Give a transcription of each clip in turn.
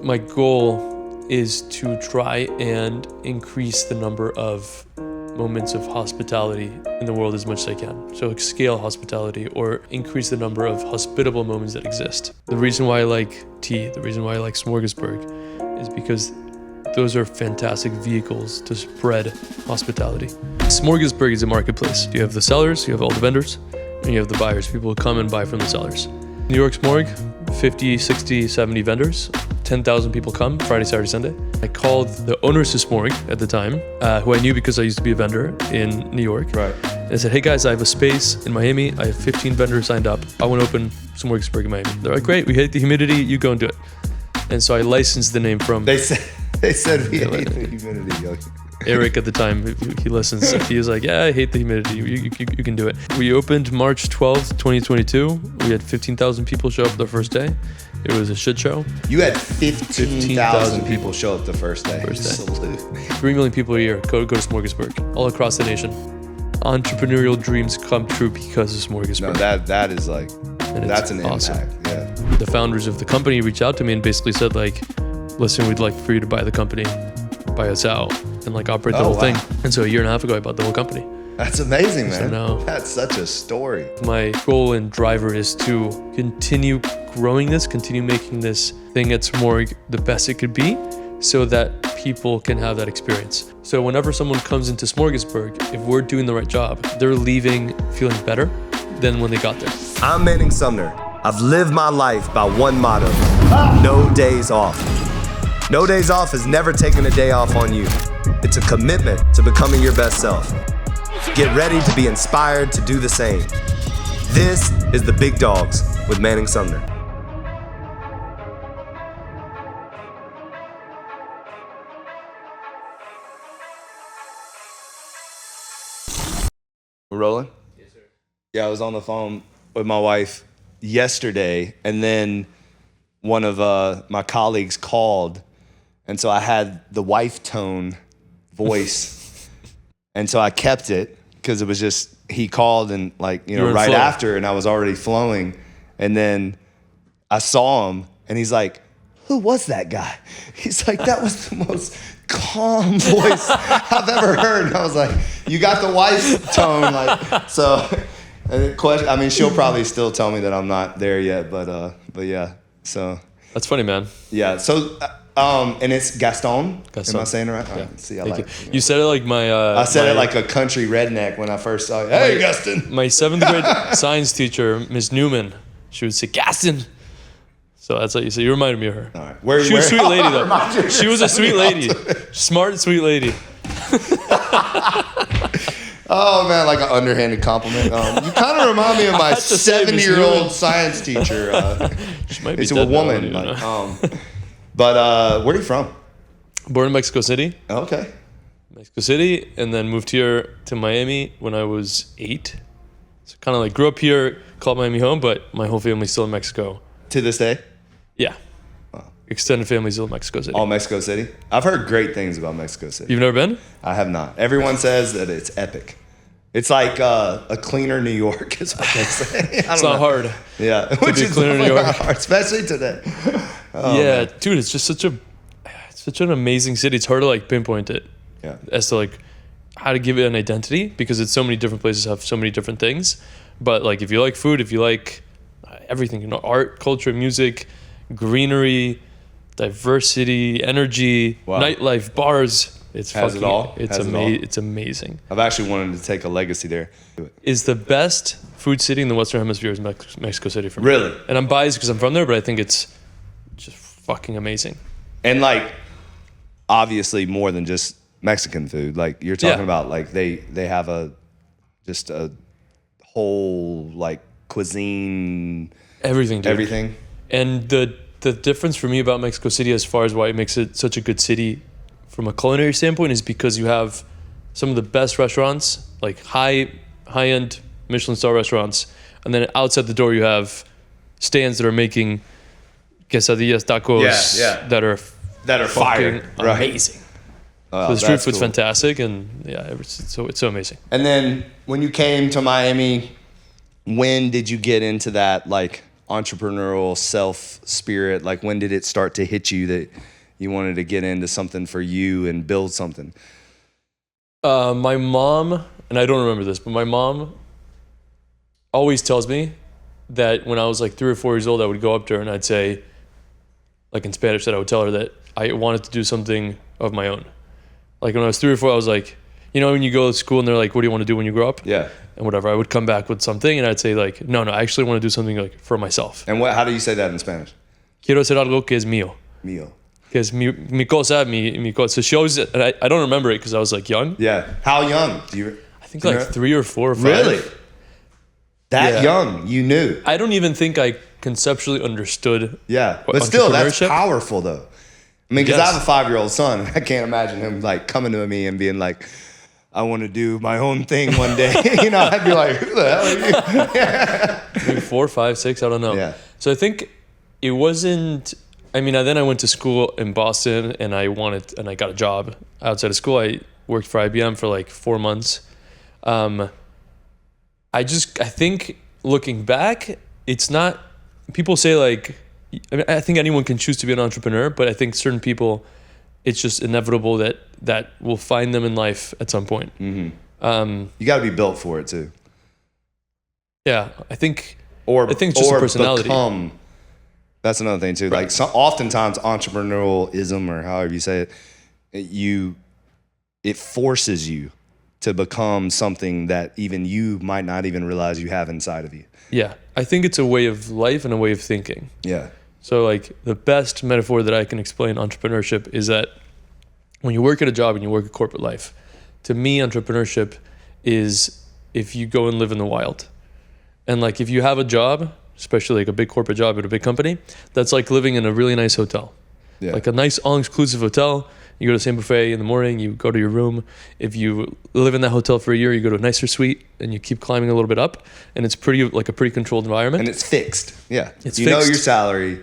my goal is to try and increase the number of moments of hospitality in the world as much as I can. So like scale hospitality or increase the number of hospitable moments that exist. The reason why I like tea, the reason why I like Smorgasburg is because those are fantastic vehicles to spread hospitality. Smorgasburg is a marketplace. You have the sellers, you have all the vendors, and you have the buyers, people who come and buy from the sellers. New York Smorg, 50, 60, 70 vendors, 10,000 people come, Friday, Saturday, Sunday. I called the owners of Smorg at the time, who I knew because I used to be a vendor in New York. Right. And I said, hey guys, I have a space in Miami. I have 15 vendors signed up. I want to open Smorgasburg in Miami. They're like, great, we hate the humidity, you go and do it. And so I licensed the name from... They said we hate the humidity. Eric at the time, he listens. He was like, yeah, I hate the humidity. You can do it. We opened March 12th, 2022. We had 15,000 people show up the first day. It was a shit show. You had 15,000 people show up the first day. Salute. 3 million people a year go to Smorgasburg, all across the nation. Entrepreneurial dreams come true because of Smorgasburg. No, that is like, that's an awesome impact. Yeah. The founders of the company reached out to me and basically said like, listen, we'd like for you to buy the company, buy us out, and like operate the whole thing. And so a year and a half ago, I bought the whole company. That's amazing, man. So now, that's such a story. My goal and driver is to continue growing this, continue making this thing at Smorg the best it could be so that people can have that experience. So whenever someone comes into Smorgasburg, if we're doing the right job, they're leaving feeling better than when they got there. I'm Manning Sumner. I've lived my life by one motto, no days off. No days off is never taking a day off on you. It's a commitment to becoming your best self. Get ready to be inspired to do the same. This is the Big Dawgs with Manning Sumner. We're rolling? Yes, sir. Yeah, I was on the phone with my wife yesterday, and then one of my colleagues called, and so I had the wife tone voice, and so I kept it because it was just, he called and like, you know, right after, and I was already flowing, and then I saw him, and he's like, who was that guy? He's like, that was the most calm voice I've ever heard. And I was like, you got the wife tone, like, so. I mean, she'll probably still tell me that I'm not there yet, but yeah. So that's funny, man. Yeah. So, and it's Gaston. Gaston. Am I saying it right? Yeah. See, you said it like my. I said it like a country redneck when I first saw you. Hey, Gaston. My 7th grade science teacher, Miss Newman, she would say Gaston. So that's what you said. You reminded me of her. All right. She was a sweet lady though. She was a sweet lady, smart, sweet lady. Oh man, like an underhanded compliment. You kind of remind me of my 70-year-old science teacher. She might be it's a dead woman. Now, but where are you from? Born in Mexico City. Okay. Mexico City, and then moved here to Miami when I was 8. So kind of like grew up here, called Miami home, but my whole family's still in Mexico. To this day? Yeah. Extended family still in Mexico City. All Mexico City? I've heard great things about Mexico City. You've never been? I have not. Everyone says that it's epic. It's like a cleaner New York is what they say. It's not hard. Yeah. Which is cleaner New York. Hard, especially today. Oh, yeah, man. Dude, it's just such an amazing city. It's hard to like pinpoint it. Yeah. As to like how to give it an identity because it's so many different places have so many different things. But like if you like food, if you like everything, you know, art, culture, music, greenery, diversity, energy, nightlife, bars. It's Has it all? It's amazing. I've actually wanted to take a legacy there. Is the best food city in the Western Hemisphere is Mexico City for me. Really? And I'm biased because I'm from there, but I think it's just fucking amazing. And like, obviously more than just Mexican food. Like you're talking about like they have a whole like cuisine. Everything, dude. Everything. And the difference for me about Mexico City as far as why it makes it such a good city from a culinary standpoint is because you have some of the best restaurants, like high-end Michelin star restaurants, and then outside the door you have stands that are making quesadillas, tacos that are fire, amazing. So the street food's fantastic, and it's so amazing. And then when you came to Miami, when did you get into that like entrepreneurial self spirit? Like, when did it start to hit you that you wanted to get into something for you and build something? My mom, and I don't remember this, but my mom always tells me that when I was like 3 or 4 years old, I would go up to her and I'd say, like in Spanish, that I would tell her that I wanted to do something of my own. Like when I was 3 or 4, I was like, you know, when you go to school and they're like, what do you want to do when you grow up? Yeah. And whatever, I would come back with something and I'd say like, no, I actually want to do something like for myself. And how do you say that in Spanish? Quiero hacer algo que es mío. Mío. Because mi cosa, mi cosa. So she always, and I don't remember it because I was like young. Yeah. How young? I think like 3 or 4 or 5. Really? That young, you knew. I don't even think I conceptually understood. Yeah, but still, that's powerful though. I mean, because I have a 5-year-old son. I can't imagine him like coming to me and being like, I want to do my own thing one day. You know, I'd be like, who the hell are you? Maybe 4, 5, 6, I don't know. Yeah. So I think it wasn't, I mean, then I went to school in Boston and I got a job outside of school. I worked for IBM for like 4 months. I think looking back, it's not, people say like, I mean, I think anyone can choose to be an entrepreneur, but I think certain people, it's just inevitable that will find them in life at some point. Mm-hmm. You got to be built for it too. Yeah, I think it's just a personality. That's another thing too. Right. Like oftentimes entrepreneurialism, or however you say it, it forces you to become something that even you might not even realize you have inside of you. Yeah, I think it's a way of life and a way of thinking. Yeah. So like the best metaphor that I can explain entrepreneurship is that when you work at a job and you work a corporate life, to me, entrepreneurship is if you go and live in the wild. And like if you have a job, especially like a big corporate job at a big company, that's like living in a really nice hotel. Yeah. Like a nice all-inclusive hotel. You go to the same buffet in the morning, you go to your room. If you live in that hotel for a year, you go to a nicer suite and you keep climbing a little bit up, and it's a pretty controlled environment. And it's fixed. Yeah. It's you fixed. Know your salary,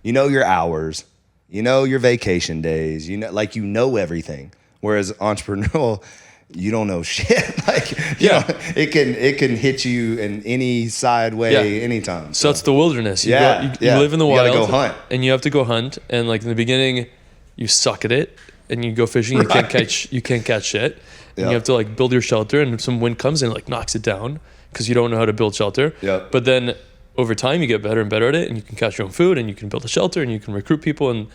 you know your hours, you know your vacation days, you know everything. Whereas entrepreneurial, you don't know shit. Like, you know, it can hit you in any side way anytime. So it's the wilderness. You live in the wild. You gotta go hunt. And you have to go hunt. And like in the beginning, you suck at it and you go fishing. You can't catch shit. And you have to like build your shelter, and some wind comes in and like knocks it down because you don't know how to build shelter. Yeah. But then over time you get better and better at it, and you can catch your own food and you can build a shelter and you can recruit people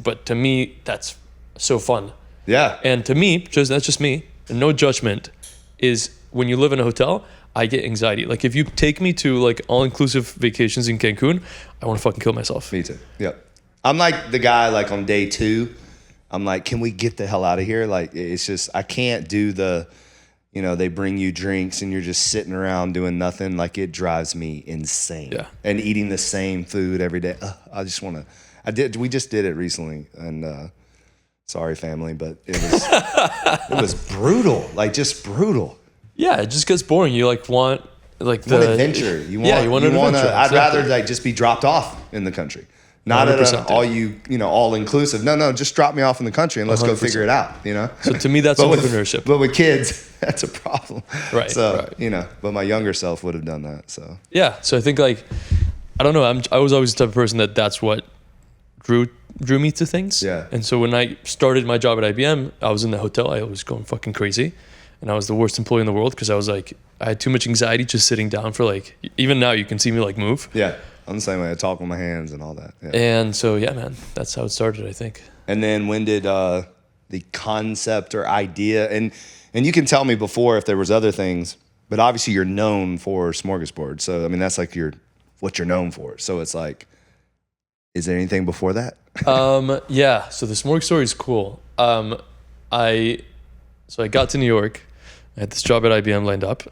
but to me that's so fun. Yeah. And to me, that's just me, and no judgment, is when you live in a hotel, I get anxiety. Like if you take me to like all-inclusive vacations in Cancun, I want to fucking kill myself. Me too. Yeah. I'm like the guy like on day 2, I'm like, can we get the hell out of here? Like it's just, I can't do they bring you drinks and you're just sitting around doing nothing. Like it drives me insane. Yeah. And eating the same food every day. I just want to, we just did it recently, and sorry family, but it was brutal. Like just brutal. Yeah, it just gets boring. You like want like you want adventure. You want an adventure. I'd rather like just be dropped off in the country. Not at all inclusive. No, just drop me off in the country and let's 100%. Go figure it out, you know? So to me, that's entrepreneurship. But with kids, that's a problem. Right. So, but my younger self would have done that, so. Yeah, so I think like, I don't know, I was always the type of person that's what drew me to things. Yeah. And so when I started my job at IBM, I was in the hotel, I was going fucking crazy. And I was the worst employee in the world because I was like, I had too much anxiety just sitting down for like, even now you can see me like move. Yeah. I'm the same way. I talk with my hands and all that. Yeah. And so, yeah, man, that's how it started, I think. And then when did the concept or idea, and you can tell me before if there was other things, but obviously you're known for Smorgasburg. So, I mean, that's like what you're known for. So it's like, is there anything before that? Yeah. So the Smorg story is cool. I got to New York. I had this job at IBM lined up.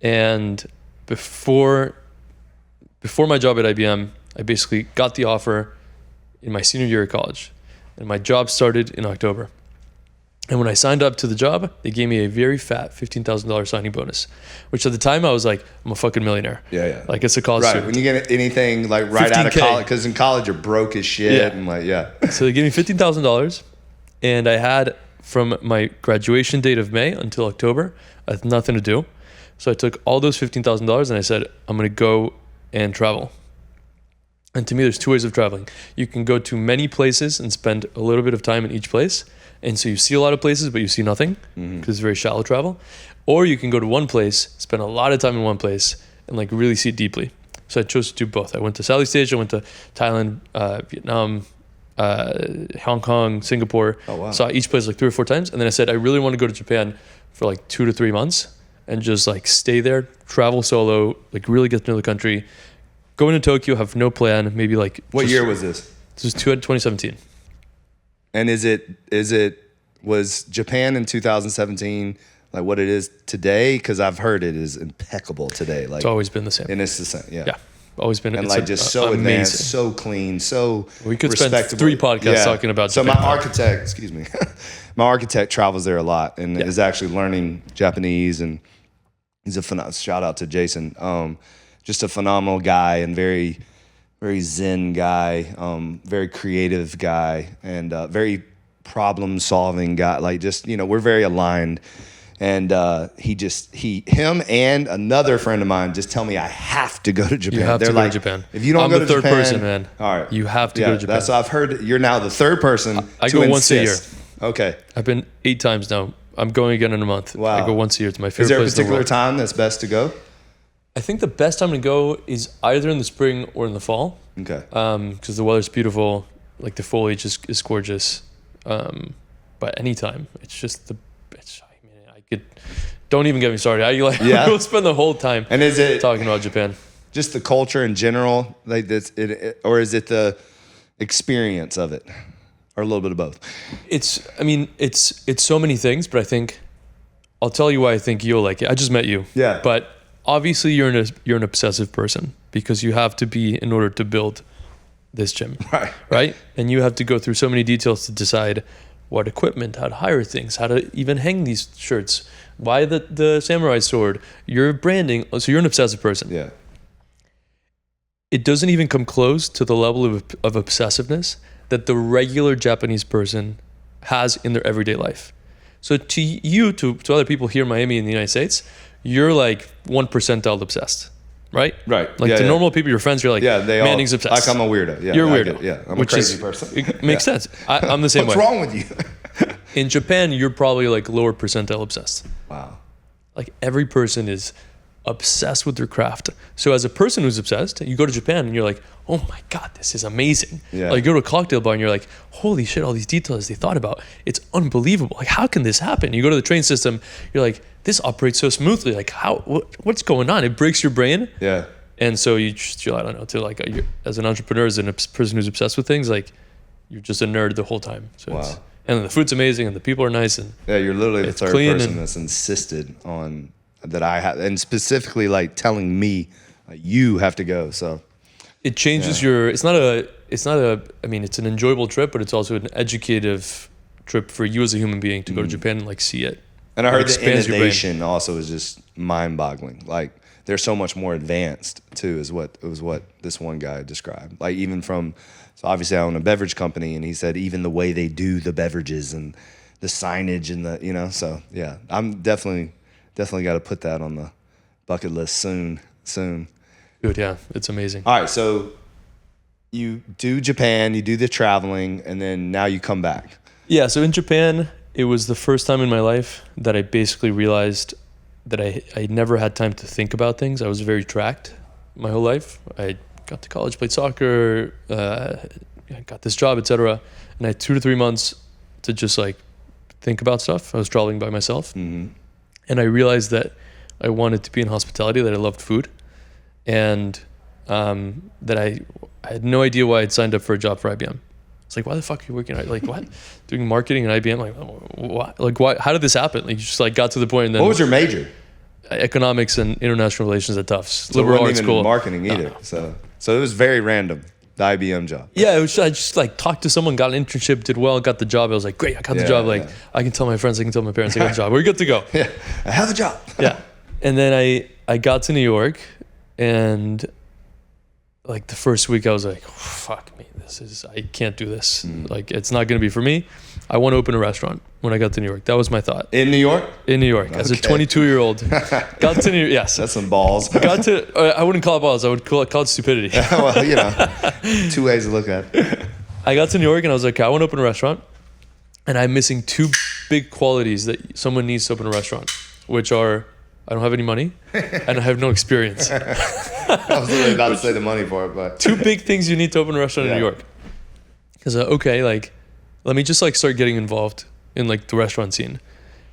And before my job at IBM, I basically got the offer in my senior year of college, and my job started in October. And when I signed up to the job, they gave me a very fat $15,000 signing bonus, which at the time I was like, I'm a fucking millionaire. Yeah. Like it's a college student. When you get anything like right out of college, because in college you're broke as shit. And like, So they gave me $15,000, and I had from my graduation date of May until October, I had nothing to do. So I took all those $15,000 and I said, I'm going to go and travel. And to me, there's two ways of traveling. You can go to many places and spend a little bit of time in each place. And so you see a lot of places, but you see nothing because it's very shallow travel. Or you can go to one place, spend a lot of time in one place, and like really see it deeply. So I chose to do both. I went to Southeast Asia, I went to Thailand, Vietnam, Hong Kong, Singapore. Oh, wow. Saw each place like 3 or 4 times. And then I said, I really want to go to Japan for like 2 to 3 months and just like stay there, travel solo, like really get to know the country. Go into Tokyo, have no plan, maybe like... What year was this? This was 2017. And was Japan in 2017 like what it is today? Because I've heard it is impeccable today. Like it's always been the same. And it's the same, yeah. Yeah, always been. And like just so amazing. advanced, so clean, so we could spend respectable. 3 podcasts talking about So Japan. my architect, excuse me, my architect travels there a lot and is actually learning Japanese, and he's a shout out to Jason. Just a phenomenal guy and very, very zen guy, very creative guy, and very problem solving guy. Like just, we're very aligned. And him and another friend of mine just tell me I have to go to Japan. You have They're to go like, to Japan. If you don't I'm go the to third Japan, person, man. All right, you have to go to Japan. That's what I've heard. You're now the third person. I to go once a year. insist. Okay. I've been 8 times now. I'm going again in a month. Wow. I go once a year. It's my favorite Is there a place in the particular world. time that's best to go? I think the best time to go is either in the spring or in the fall. Okay. Because the weather's beautiful, like the foliage is gorgeous. But anytime, it's just I could. Don't even get me started. We'll spend the whole time And is it talking about Japan. just the culture in general, like this, or is it the experience of it, or a little bit of both? It's so many things, but I think I'll tell you why I think you'll like it. I just met you. Yeah. But obviously you're an obsessive person because you have to be in order to build this gym. Right? And you have to go through so many details to decide what equipment, how to hire things, how to even hang these shirts, why the samurai sword, your branding. So you're an obsessive person. Yeah. It doesn't even come close to the level of obsessiveness that the regular Japanese person has in their everyday life. So to you, to other people here in Miami in the United States, you're like 1% obsessed, right? Right. Like to normal people, your friends, you're like, Manning's obsessed. Like I'm a weirdo. Yeah, you're a weirdo. Yeah, I'm a crazy person. It makes sense. I'm the same What's way. wrong with you? In Japan, you're probably like lower percentile obsessed. Wow. Like every person is obsessed with their craft. So as a person who's obsessed, you go to Japan and you're like, oh my God, this is amazing. Yeah. Like you go to a cocktail bar and you're like, holy shit, all these details they thought about. It's unbelievable. Like how can this happen? You go to the train system, you're like, this operates so smoothly. Like what's going on? It breaks your brain. Yeah. And so I don't know, to like as an entrepreneur, as a person who's obsessed with things, like you're just a nerd the whole time. So Wow. And then the food's amazing and the people are nice and Yeah, you're literally the it's third clean person and- that's insisted on that I have, and specifically like telling me you have to go. So it changes it's an enjoyable trip, but it's also an educative trip for you as a human being to go to Japan and like see it. And I heard the expands your brain. innovation also is just mind-boggling. Like they're so much more advanced too, is what this one guy described. Like even from, so obviously I own a beverage company, and he said even the way they do the beverages and the signage and the so yeah, I'm definitely got to put that on the bucket list soon. Dude, yeah, it's amazing. All right, so you do Japan, you do the traveling, and then now you come back. Yeah, so in Japan, it was the first time in my life that I basically realized that I never had time to think about things. I was very tracked my whole life. I got to college, played soccer, I got this job, etc. And I had 2 to 3 months to just like think about stuff. I was traveling by myself. Mm-hmm. And I realized that I wanted to be in hospitality, that I loved food, and that I had no idea why I'd signed up for a job for IBM. It's like, why the fuck are you working at, like, what? Doing marketing at IBM? Like, what? Like, why? How did this happen? Like, you just like got to the point and then... What was your major? Economics and international relations at Tufts. So it Liberal wasn't arts even school. marketing either. No. So it was very random, the IBM job. Yeah, I just like talked to someone, got an internship, did well, got the job. I was like, great, I got the job. Like, I can tell my friends, I can tell my parents I got the job. We're good to go. Yeah, I have a job. Yeah. And then I got to New York, and like the first week I was like, fuck me, this I can't do this. Like, it's not going to be for me. I want to open a restaurant when I got to New York. That was my thought. In New York? In New York. As a 22-year-old. Got to New York. Yes. That's some balls. Got to, I wouldn't call it balls. I would call it stupidity. Well, you know, 2 ways to look at it. I got to New York and I was like, I want to open a restaurant. And I'm missing 2 big qualities that someone needs to open a restaurant, which are, I don't have any money and I have no experience. I was literally about to say the money for it, but 2 big things you need to open a restaurant in New York. Because, okay, like, let me just like start getting involved in like the restaurant scene.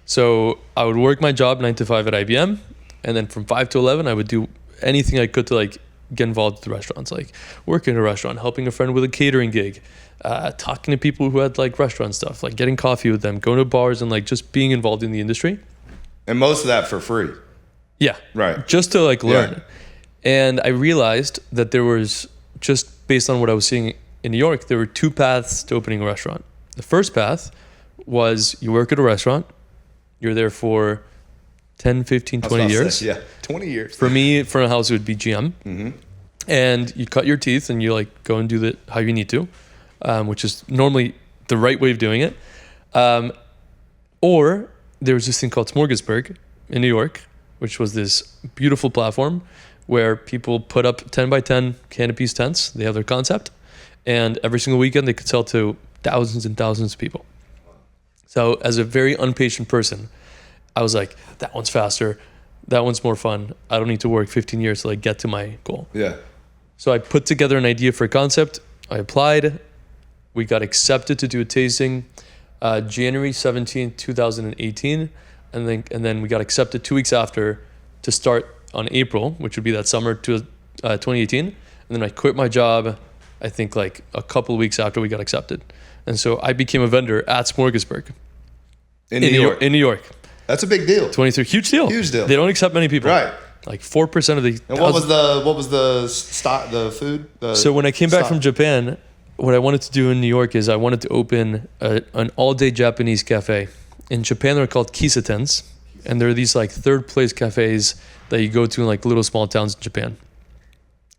So I would work my job 9 to 5 at IBM. And then from 5 to 11, I would do anything I could to like get involved with the restaurants, like working in a restaurant, helping a friend with a catering gig, talking to people who had like restaurant stuff, like getting coffee with them, going to bars and like just being involved in the industry. And most of that for free. Yeah. Right. Just to like learn. And I realized that there was, just based on what I was seeing in New York, there were 2 paths to opening a restaurant. The first path was you work at a restaurant, you're there for 10, 15, 20 years. 20 years. For me, front of house, it would be GM. Mm-hmm. And you cut your teeth and you like go and do it how you need to, which is normally the right way of doing it. Or there was this thing called Smorgasburg in New York, which was this beautiful platform where people put up 10 by 10 canopies tents. They have their concept. And every single weekend they could sell to thousands and thousands of people. So as a very impatient person, I was like, that one's faster. That one's more fun. I don't need to work 15 years to like get to my goal. Yeah. So I put together an idea for a concept. I applied. We got accepted to do a tasting January 17th, 2018. And then we got accepted 2 weeks after to start on April, which would be that summer to 2018. And then I quit my job, I think like a couple of weeks after we got accepted. And so I became a vendor at Smorgasburg. In New York. In New York. That's a big deal. 23, huge deal. Huge deal. They don't accept many people. Right. Like 4% of the. And what was the stock, the food? So when I came back from Japan, what I wanted to do in New York is I wanted to open an all-day Japanese cafe. In Japan, they're called kisatens, and they're these like third-place cafes that you go to in like little small towns in Japan.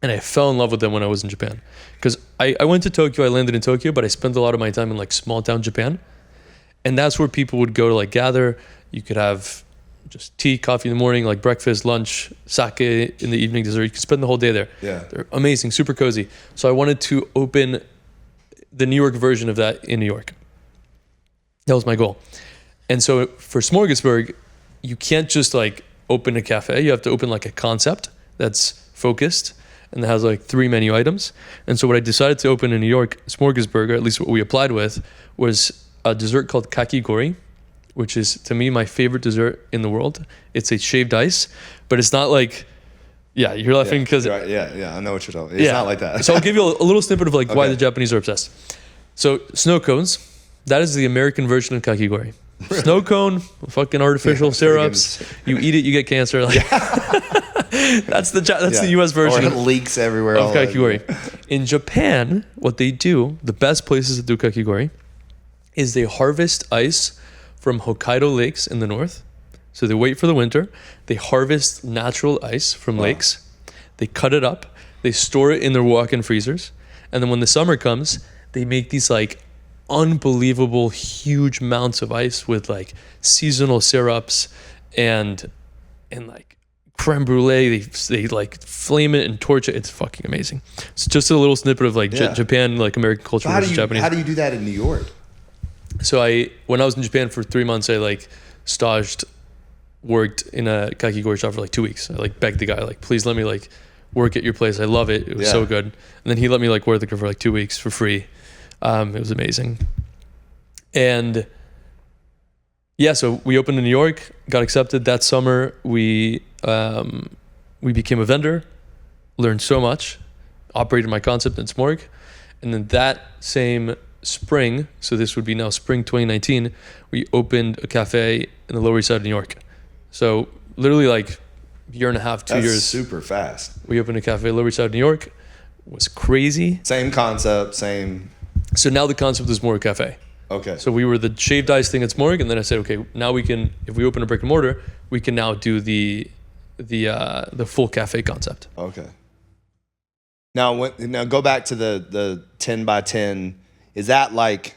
And I fell in love with them when I was in Japan, because I went to Tokyo. I landed in Tokyo, but I spent a lot of my time in like small town Japan, and that's where people would go to like gather. You could have just tea, coffee in the morning, like breakfast, lunch, sake in the evening, dessert. You could spend the whole day there. Yeah. They're amazing, super cozy. So I wanted to open the New York version of that in New York. That was my goal. And so for Smorgasburg, you can't just like open a cafe. You have to open like a concept that's focused and that has like 3 menu items. And so what I decided to open in New York, Smorgasburg, or at least what we applied with, was a dessert called kakigori, which is, to me, my favorite dessert in the world. It's a shaved ice, but it's not like, yeah, you're laughing because... Right, yeah, I know what you're talking about. It's not like that. So I'll give you a little snippet of like why the Japanese are obsessed. So snow cones, that is the American version of kakigori. Really? Snow cone, fucking artificial syrups. You eat it, you get cancer. Like, that's the U.S. version. Or it leaks everywhere. Of kakigori. In Japan, what they do, the best places to do kakigori, is they harvest ice from Hokkaido lakes in the north. So they wait for the winter. They harvest natural ice from lakes. They cut it up. They store it in their walk-in freezers. And then when the summer comes, they make these like unbelievable huge mounts of ice with like seasonal syrups and like creme brulee. They like flame it and torch it. It's fucking amazing. It's just a little snippet of like Japan, like American culture versus Japanese. How do you do that in New York? So when I was in Japan for 3 months, I like worked in a kakigori shop for like 2 weeks. I like begged the guy, like, please let me like work at your place. I love it. It was so good. And then he let me like work there for like 2 weeks for free. It was amazing. And so we opened in New York, got accepted that summer. We became a vendor, learned so much, operated my concept in Smorg. And then that same spring, so this would be now spring 2019, we opened a cafe in the Lower East Side of New York. So literally like a year and a half, 2 years. That's super fast. We opened a cafe in the Lower East Side of New York. It was crazy. Same concept, same. So now the concept is Mortar Cafe. Okay. So we were the shaved ice thing at Smorg, and then I said, okay, now we can, if we open a brick and mortar, we can now do the full cafe concept. Okay. Now go back to the 10 by 10. Is that like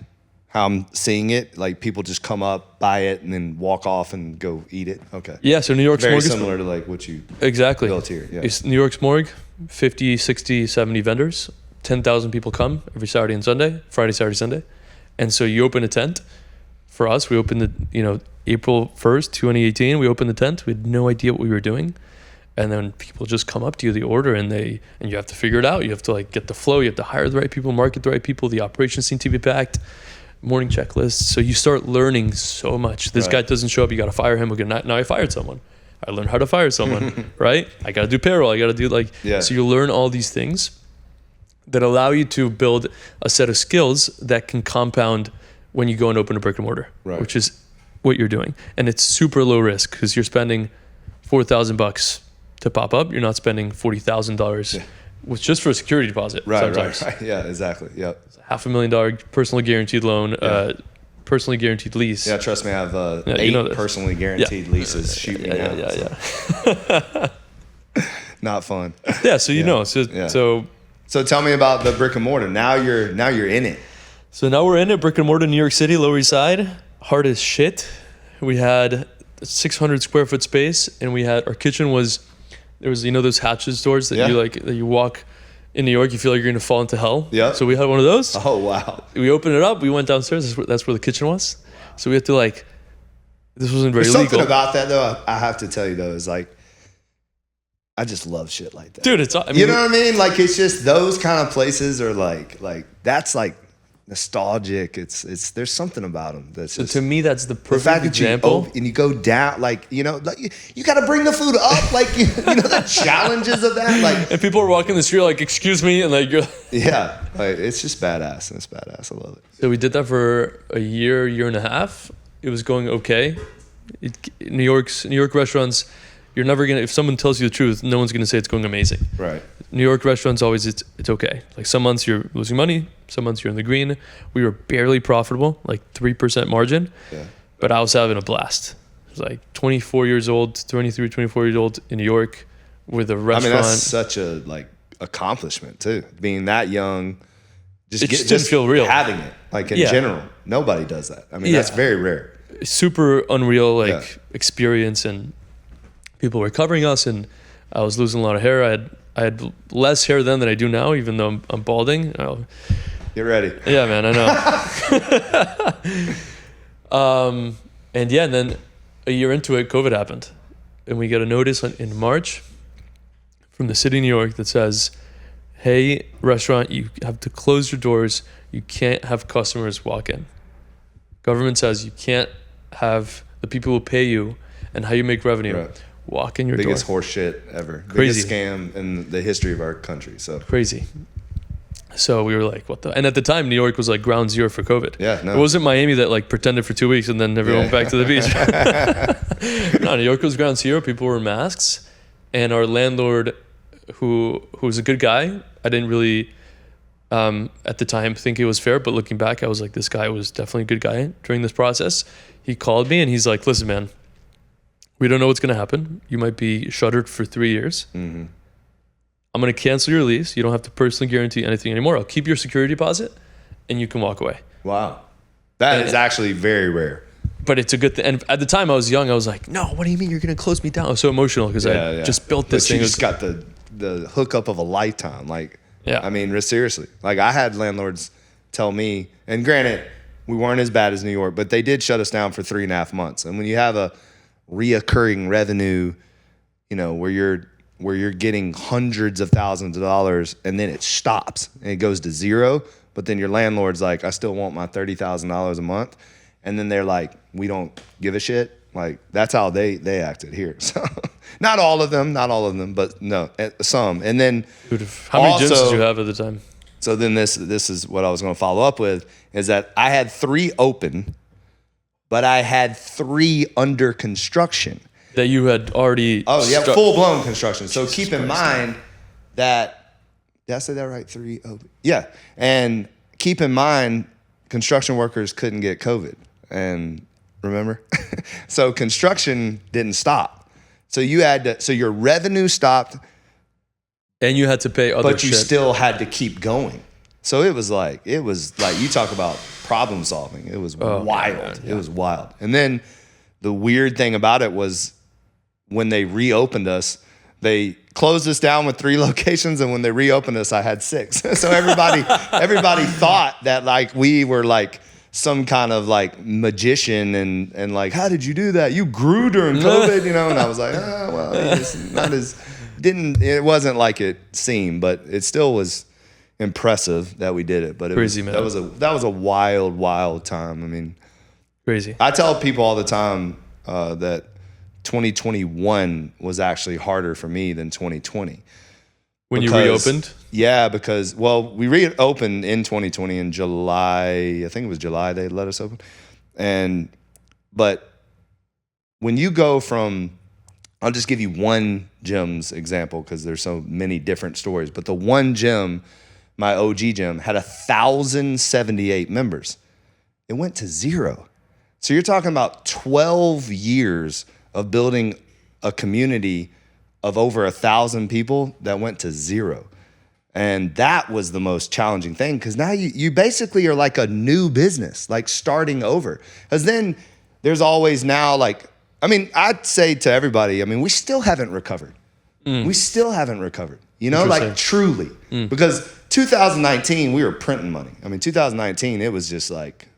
how I'm seeing it? Like people just come up, buy it, and then walk off and go eat it? Okay. Yeah, so New York Very Smorgasburg. similar to like what you Exactly. built here. Yeah. It's New York Smorg, 50, 60, 70 vendors. 10,000 people come every Saturday and Sunday, Friday, Saturday, Sunday. And so you open a tent. For us, we opened April 1st, 2018, we opened the tent. We had no idea what we were doing. And then people just come up to you, they order, and you have to figure it out. You have to like get the flow, you have to hire the right people, market the right people, the operations seem to be packed, morning checklists. So you start learning so much. This guy doesn't show up, you got to fire him. Okay, now I fired someone. I learned how to fire someone, right? I got to do payroll. I got to do so you learn all these things that allow you to build a set of skills that can compound when you go and open a brick and mortar, which is what you're doing. And it's super low risk because you're spending $4,000 to pop up. You're not spending $40,000 just for a security deposit. Right. Yeah, exactly. Yep. $500,000 personally guaranteed loan, personally guaranteed lease. Yeah, trust me, I have 8 personally guaranteed leases shooting out. Yeah. Not fun. Yeah, so you know. So tell me about the brick and mortar. Now you're in it. So now we're in it, brick and mortar, New York City, Lower East Side. Hard as shit. We had 600 square foot space, and our kitchen there was those hatches doors that you walk in New York, you feel like you're gonna fall into hell. Yeah. So we had one of those. Oh wow. We opened it up, we went downstairs, that's where the kitchen was. So we had to this wasn't very legal. Something about that though, I have to tell you though, is I just love shit like that. Dude, you know what I mean? Like it's just those kind of places are like that's like nostalgic. It's there's something about them that's just, to me that's the perfect example. And you go down you got to bring the food up, the challenges of that. And people are walking the street excuse me, and you're it's just badass. It's badass. I love it. So we did that for a year and a half. It was going okay. New York restaurants, you're never gonna, if someone tells you the truth, no one's gonna say it's going amazing. Right. New York restaurants always it's okay. Some months you're losing money, some months you're in the green. We were barely profitable, 3% margin. Yeah. But I was having a blast. It was 24 years old, 23, 24 years old in New York with a restaurant. I mean, that's such a accomplishment too. Being that young, just didn't feel real. Having it, in general, nobody does that. I mean, that's very rare. Super unreal, experience, and people were covering us, and I was losing a lot of hair. I had less hair then than I do now, even though I'm balding. Get ready. Yeah, man, I know. And then a year into it, COVID happened. And we get a notice in March from the city of New York that says, hey, restaurant, you have to close your doors. You can't have customers walk in. Government says you can't have the people who pay you and how you make revenue walk in your door. Biggest horse shit ever. Crazy. Biggest scam in the history of our country. So crazy. So we were like, what the? And at the time, New York was ground zero for COVID. Yeah, no. It wasn't Miami that pretended for 2 weeks and then everyone went back to the beach. No, New York was ground zero. People were in masks. And our landlord, who was a good guy, I didn't really, at the time, think it was fair. But looking back, I was like, this guy was definitely a good guy during this process. He called me and he's like, listen, man, we don't know what's going to happen. You might be shuttered for 3 years. Mm-hmm. I'm going to cancel your lease. You don't have to personally guarantee anything anymore. I'll keep your security deposit and you can walk away. Wow. That is actually very rare. But it's a good thing. And at the time I was young. I was like, no, what do you mean you're going to close me down? I was so emotional because I just built this thing. You just got the hookup of a lifetime. I mean, seriously. I had landlords tell me, and granted, we weren't as bad as New York, but they did shut us down for 3.5 months. And when you have a reoccurring revenue, where you're getting hundreds of thousands of dollars and then it stops and it goes to zero, but then your landlord's like, I still want my $30,000 a month. And then they're like, we don't give a shit. That's how they acted here. So not all of them, but no, some. And then how many gyms did you have at the time? So then this is what I was going to follow up with, is that I had 3 open, but I had 3 under construction. That you had already... Oh, yeah, full-blown construction. So keep in mind that... Did I say that right? 3 open? Yeah. And keep in mind, construction workers couldn't get COVID. And remember? So construction didn't stop. So so your revenue stopped And you had to pay other but you shit. still had to keep going. So it was like you talk about problem solving. It was wild. Man, yeah. It was wild. And then the weird thing about it was when they reopened us, they closed us down with 3 locations, and when they reopened us, I had 6. So everybody thought that like we were like some kind of like magician and like, how did you do that? You grew during COVID, you know? And I was like, well, it's not as it wasn't like it seemed, but it still was impressive that we did it. But it Crazy, was, man. that was a wild time. I mean, Crazy. I tell people all the time that 2021 was actually harder for me than 2020. When you reopened? Yeah, because, well, we reopened in 2020 in July. I think it was July they let us open. But when you go from, I'll just give you one gym's example because there's so many different stories. But the one gym, my OG gym, had 1,078 members. It went to 0. So you're talking about 12 years of building a community of over 1,000 people that went to 0. And that was the most challenging thing because now you basically are like a new business, like starting over. Because then there's always now like, I mean, I'd say to everybody, I mean, we still haven't recovered. We still haven't recovered, you know, like truly. Because 2019, we were printing money. I mean, 2019, it was just like,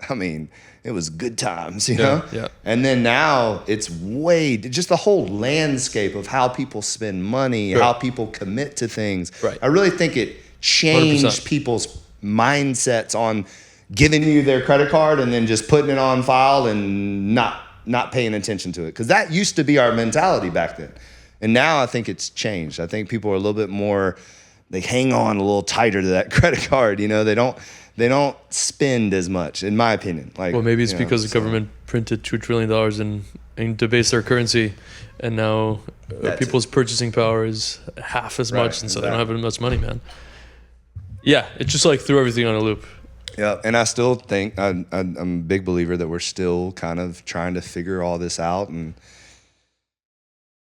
I mean, it was good times, you know? Yeah. And then now it's just the whole landscape of how people spend money, how people commit to things. Right. I really think it changed 100%. people's mindsets on giving you their credit card and then just putting it on file and not paying attention to it. Because that used to be our mentality back then. And now I think it's changed. I think people are a little bit more, they hang on a little tighter to that credit card, you know? They don't spend as much, in my opinion. Like, Well, maybe it's because the government printed $2 trillion and debased their currency, and now people's purchasing power is half as much, and so they don't have as much money, man. Yeah, it just like threw everything on a loop. Yeah, and I still think I'm a big believer that we're still kind of trying to figure all this out, and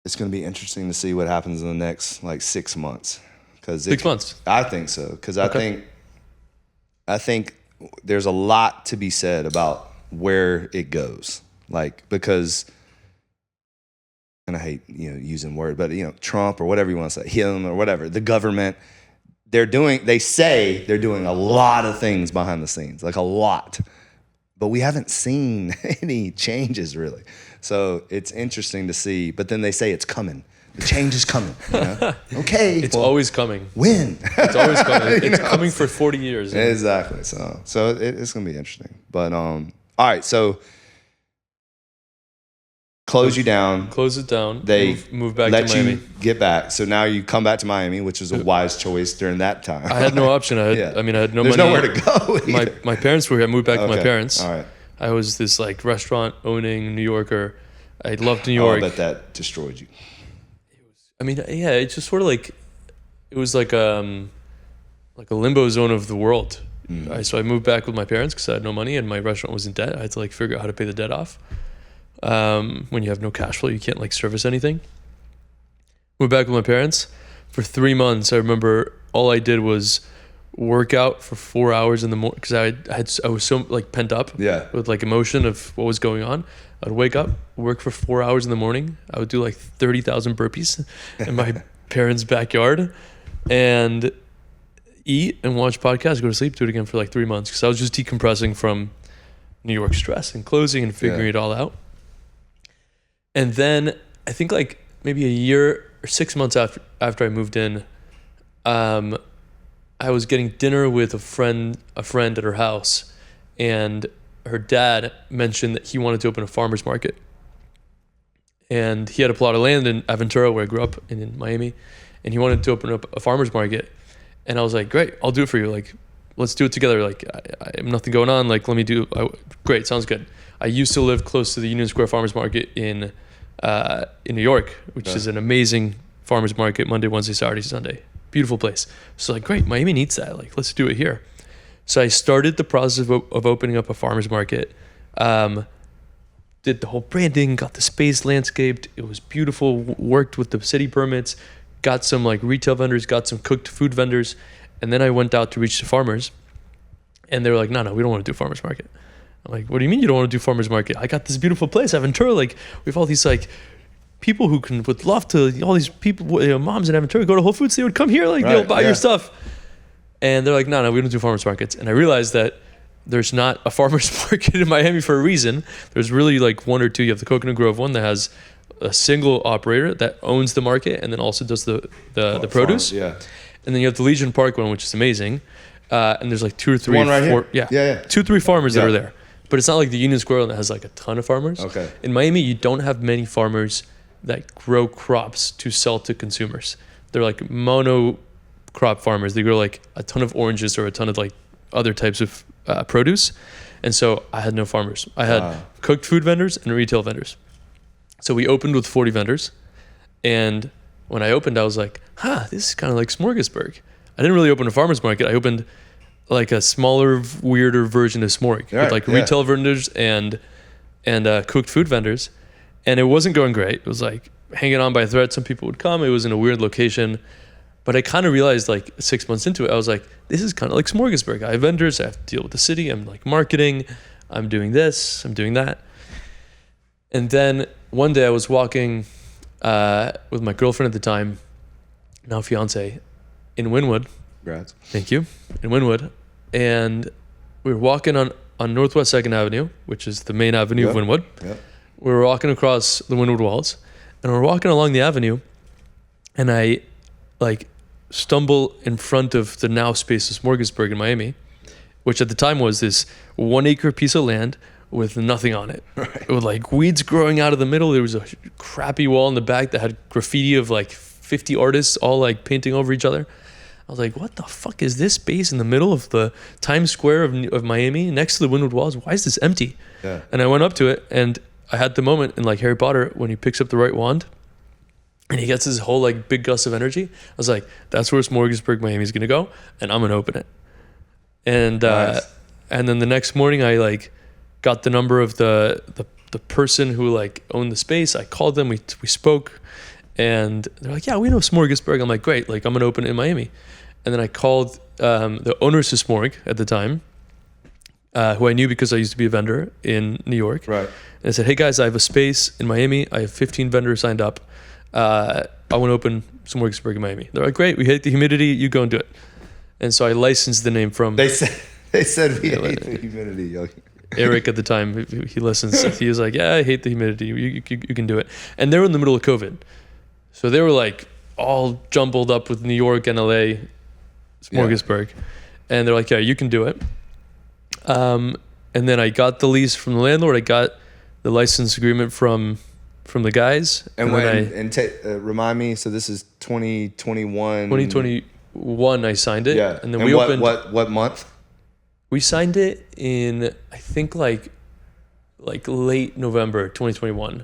it's going to be interesting to see what happens in the next like 6 months. 6 months. I think so, because I think there's a lot to be said about where it goes. Like, because, and I hate, using word, but, Trump or whatever you want to say, him or whatever, the government, they say they're doing a lot of things behind the scenes, like a lot. But we haven't seen any changes really. So it's interesting to see, but then they say it's coming. The change is coming. Okay. It's always coming. When? It's always coming. It's coming for 40 years. Exactly. So it's going to be interesting. But all right. So close it down. They move back to Miami. You get back. So now you come back to Miami, which was a wise choice during that time. I had no option. I had no There's money. nowhere to go either. My parents were here. I moved back to my parents. All right. I was this like restaurant owning New Yorker. I loved New York. I bet that destroyed you. I mean, yeah, it's just sort of like, it was like a limbo zone of the world. So I moved back with my parents because I had no money and my restaurant was in debt. I had to like figure out how to pay the debt off. When you have no cash flow, you can't like service anything. Moved back with my parents for 3 months. I remember all I did was work out for 4 hours in the morning because I was so like pent up with like emotion of what was going on. I'd wake up, work for 4 hours in the morning. I would do like 30,000 burpees in my parents' backyard and eat and watch podcasts, go to sleep, do it again for like 3 months because I was just decompressing from New York stress and closing and figuring it all out. And then I think like maybe a year or 6 months after I moved in, I was getting dinner with a friend at her house, and her dad mentioned that he wanted to open a farmer's market. And he had a plot of land in Aventura where I grew up in Miami, and he wanted to open up a farmer's market. And I was like, great, I'll do it for you. Like, let's do it together. Like, I have nothing going on. Like, let me do, great, sounds good. I used to live close to the Union Square Farmer's Market in New York, which is an amazing farmer's market, Monday, Wednesday, Saturday, Sunday. Beautiful place. So like, great, Miami needs that. Like, let's do it here. So I started the process of opening up a farmer's market, did the whole branding, got the space landscaped. It was beautiful, worked with the city permits, got some like retail vendors, got some cooked food vendors, and then I went out to reach the farmers, and they were like, no, we don't want to do farmers market. I'm like, what do you mean you don't want to do farmers market? I got this beautiful place, Aventura. Like, we have all these like people who would love to. All these people, moms in Aventura, go to Whole Foods. They would come here, like they'll buy your stuff. And they're like, no, we don't do farmers markets. And I realized that there's not a farmers market in Miami for a reason. There's really like one or two. You have the Coconut Grove one that has a single operator that owns the market and then also does the produce. Yeah. And then you have the Legion Park one, which is amazing. And there's like 2 or 3, one right four, here? Yeah. 2 or 3 farmers that are there. But it's not like the Union Square one that has like a ton of farmers. Okay. In Miami, you don't have many farmers that grow crops to sell to consumers. They're like mono crop farmers. They grow like a ton of oranges or a ton of like other types of produce. And so I had no farmers. I had cooked food vendors and retail vendors. So we opened with 40 vendors. And when I opened, I was like, this is kind of like Smorgasburg. I didn't really open a farmer's market. I opened like a smaller, weirder version of Smorg with like retail vendors and cooked food vendors. And it wasn't going great. It was like hanging on by a thread. Some people would come. It was in a weird location. But I kind of realized like 6 months into it, I was like, this is kind of like Smorgasburg. I have vendors. I have to deal with the city. I'm like marketing. I'm doing this. I'm doing that. And then one day I was walking with my girlfriend at the time, now fiance, in Wynwood. Congrats. Thank you. In Wynwood. And we were walking on Northwest 2nd Avenue, which is the main avenue of Wynwood. Yep. We were walking across the Wynwood walls. And we're walking along the avenue. And I like stumble in front of the now space of Smorgasburg in Miami, which at the time was this 1 acre piece of land with nothing on it. Right. With like weeds growing out of the middle. There was a crappy wall in the back that had graffiti of like 50 artists all like painting over each other. I was like, what the fuck is this space in the middle of the Times Square of Miami next to the Wynwood walls? Why is this empty? Yeah. And I went up to it and I had the moment in like Harry Potter when he picks up the right wand and he gets his whole like big gust of energy. I was like, that's where Smorgasburg Miami is going to go and I'm going to open it. And nice. And then the next morning I like got the number of the person who like owned the space. I called them, we spoke and they're like, yeah, we know Smorgasburg. I'm like, great, like I'm going to open it in Miami. And then I called the owners of Smorg at the time, who I knew because I used to be a vendor in New York. Right. And I said, hey guys, I have a space in Miami. I have 15 vendors signed up. I want to open Smorgasburg in Miami. They're like, great, we hate the humidity. You go and do it. And so I licensed the name from... They said we hate the humidity. Eric at the time, he listens. He was like, yeah, I hate the humidity. You can do it. And they were in the middle of COVID. So they were like all jumbled up with New York and LA, Smorgasburg. Yeah. And they're like, yeah, you can do it. And then I got the lease from the landlord. I got the license agreement from the guys. And remind me, so this is 2021. 2021 I signed it. Yeah. And then we opened. What month? We signed it in, I think like late November 2021.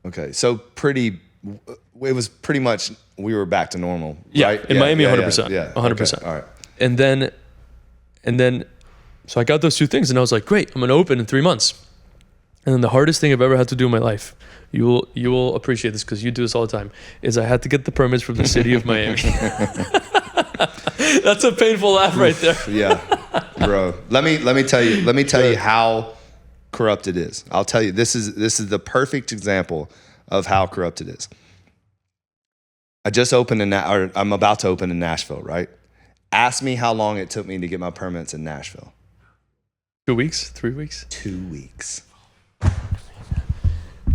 Okay. So it was pretty much, we were back to normal, yeah, right? In Miami, 100%. Yeah, 100%. Okay. All right. And then, so I got those 2 things and I was like, great, I'm going to open in 3 months. And then the hardest thing I've ever had to do in my life, you will appreciate this because you do this all the time, is I had to get the permits from the city of Miami. That's a painful laugh right there. Yeah, bro. Let me tell you how corrupt it is. I'll tell you, this is the perfect example of how corrupt it is. I just opened I'm about to open in Nashville, right? Ask me how long it took me to get my permits in Nashville. 2 weeks? 3 weeks? 2 weeks.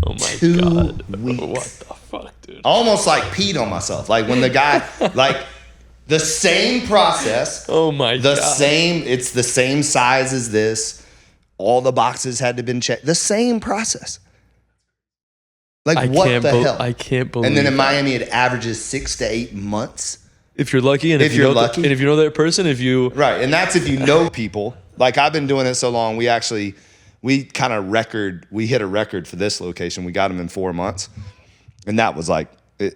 Oh my 2 God. weeks. What the fuck, dude? I almost like peed on myself. Like when the guy, like the same process. Oh my God. It's the same size as this. All the boxes had to been checked. The same process. Like what the hell? I can't believe. And then in Miami, it averages 6 to 8 months. If you're lucky, and if you know that person, right, and that's if you know people. Like I've been doing it so long, we hit a record for this location. We got them in 4 months, and that was like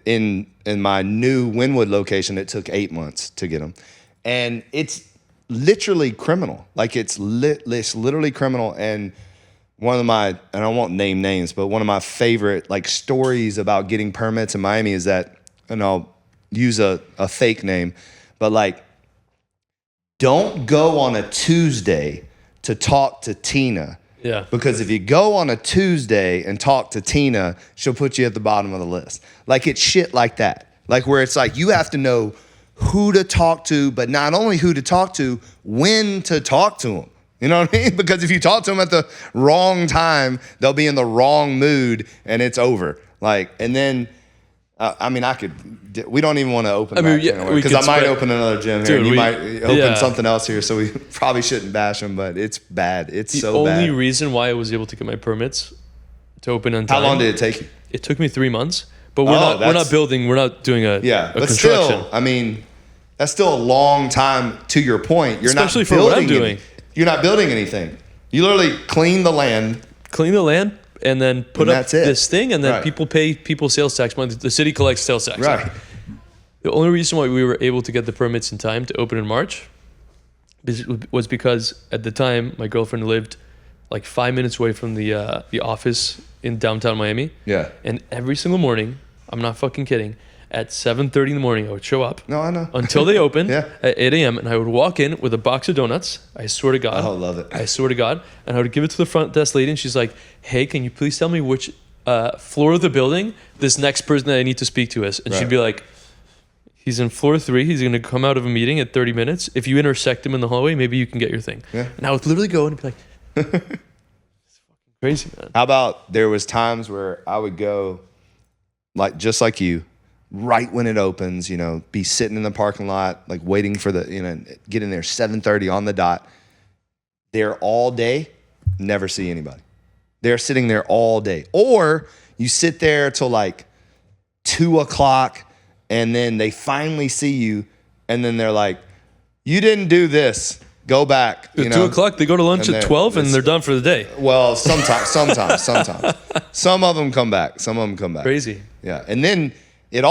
in my new Wynwood location, it took 8 months to get them, and it's literally criminal. Like it's literally criminal. And one of my, and I won't name names, but one of my favorite like stories about getting permits in Miami is that, and I'll use a fake name, but like, don't go on a Tuesday to talk to Tina. Yeah. Because if you go on a Tuesday and talk to Tina, she'll put you at the bottom of the list. Like, it's shit like that. Like, where it's like, you have to know who to talk to, but not only who to talk to, when to talk to them. You know what I mean? Because if you talk to them at the wrong time, they'll be in the wrong mood and it's over. Like, and then, we don't even want to open that because I might open another gym here and you might open something else here. So we probably shouldn't bash them, but it's bad. It's so bad. The only reason why I was able to get my permits to open on time. How long did it take you? It took me 3 months, but we're not building. We're not doing a but construction. Still, I mean, that's still a long time. To your point, you're especially not for what I'm doing. You're not building anything. You literally clean the land, and then put up this thing, and then people pay sales tax money. The city collects sales tax. Right. The only reason why we were able to get the permits in time to open in March was because at the time my girlfriend lived like 5 minutes away from the office in downtown Miami. Yeah. And every single morning, I'm not fucking kidding, at 7:30 in the morning, I would show up. No, I know. Until they opened at 8 a.m. and I would walk in with a box of donuts. I swear to God. Oh, love it. I swear to God. And I would give it to the front desk lady and she's like, hey, can you please tell me which floor of the building this next person that I need to speak to is? And she'd be like, he's in floor 3. He's going to come out of a meeting at 30 minutes. If you intersect him in the hallway, maybe you can get your thing. Yeah. And I would literally go and be like, it's fucking crazy, man. How about there was times where I would go, like just like you, right when it opens, be sitting in the parking lot, like waiting for get in there 7:30 on the dot. There all day, never see anybody. They're sitting there all day. Or you sit there till like 2:00 and then they finally see you and then they're like, you didn't do this. Go back. At 2:00, they go to lunch at 12 and they're done for the day. Well, sometimes. Some of them come back. Crazy. Yeah. And then it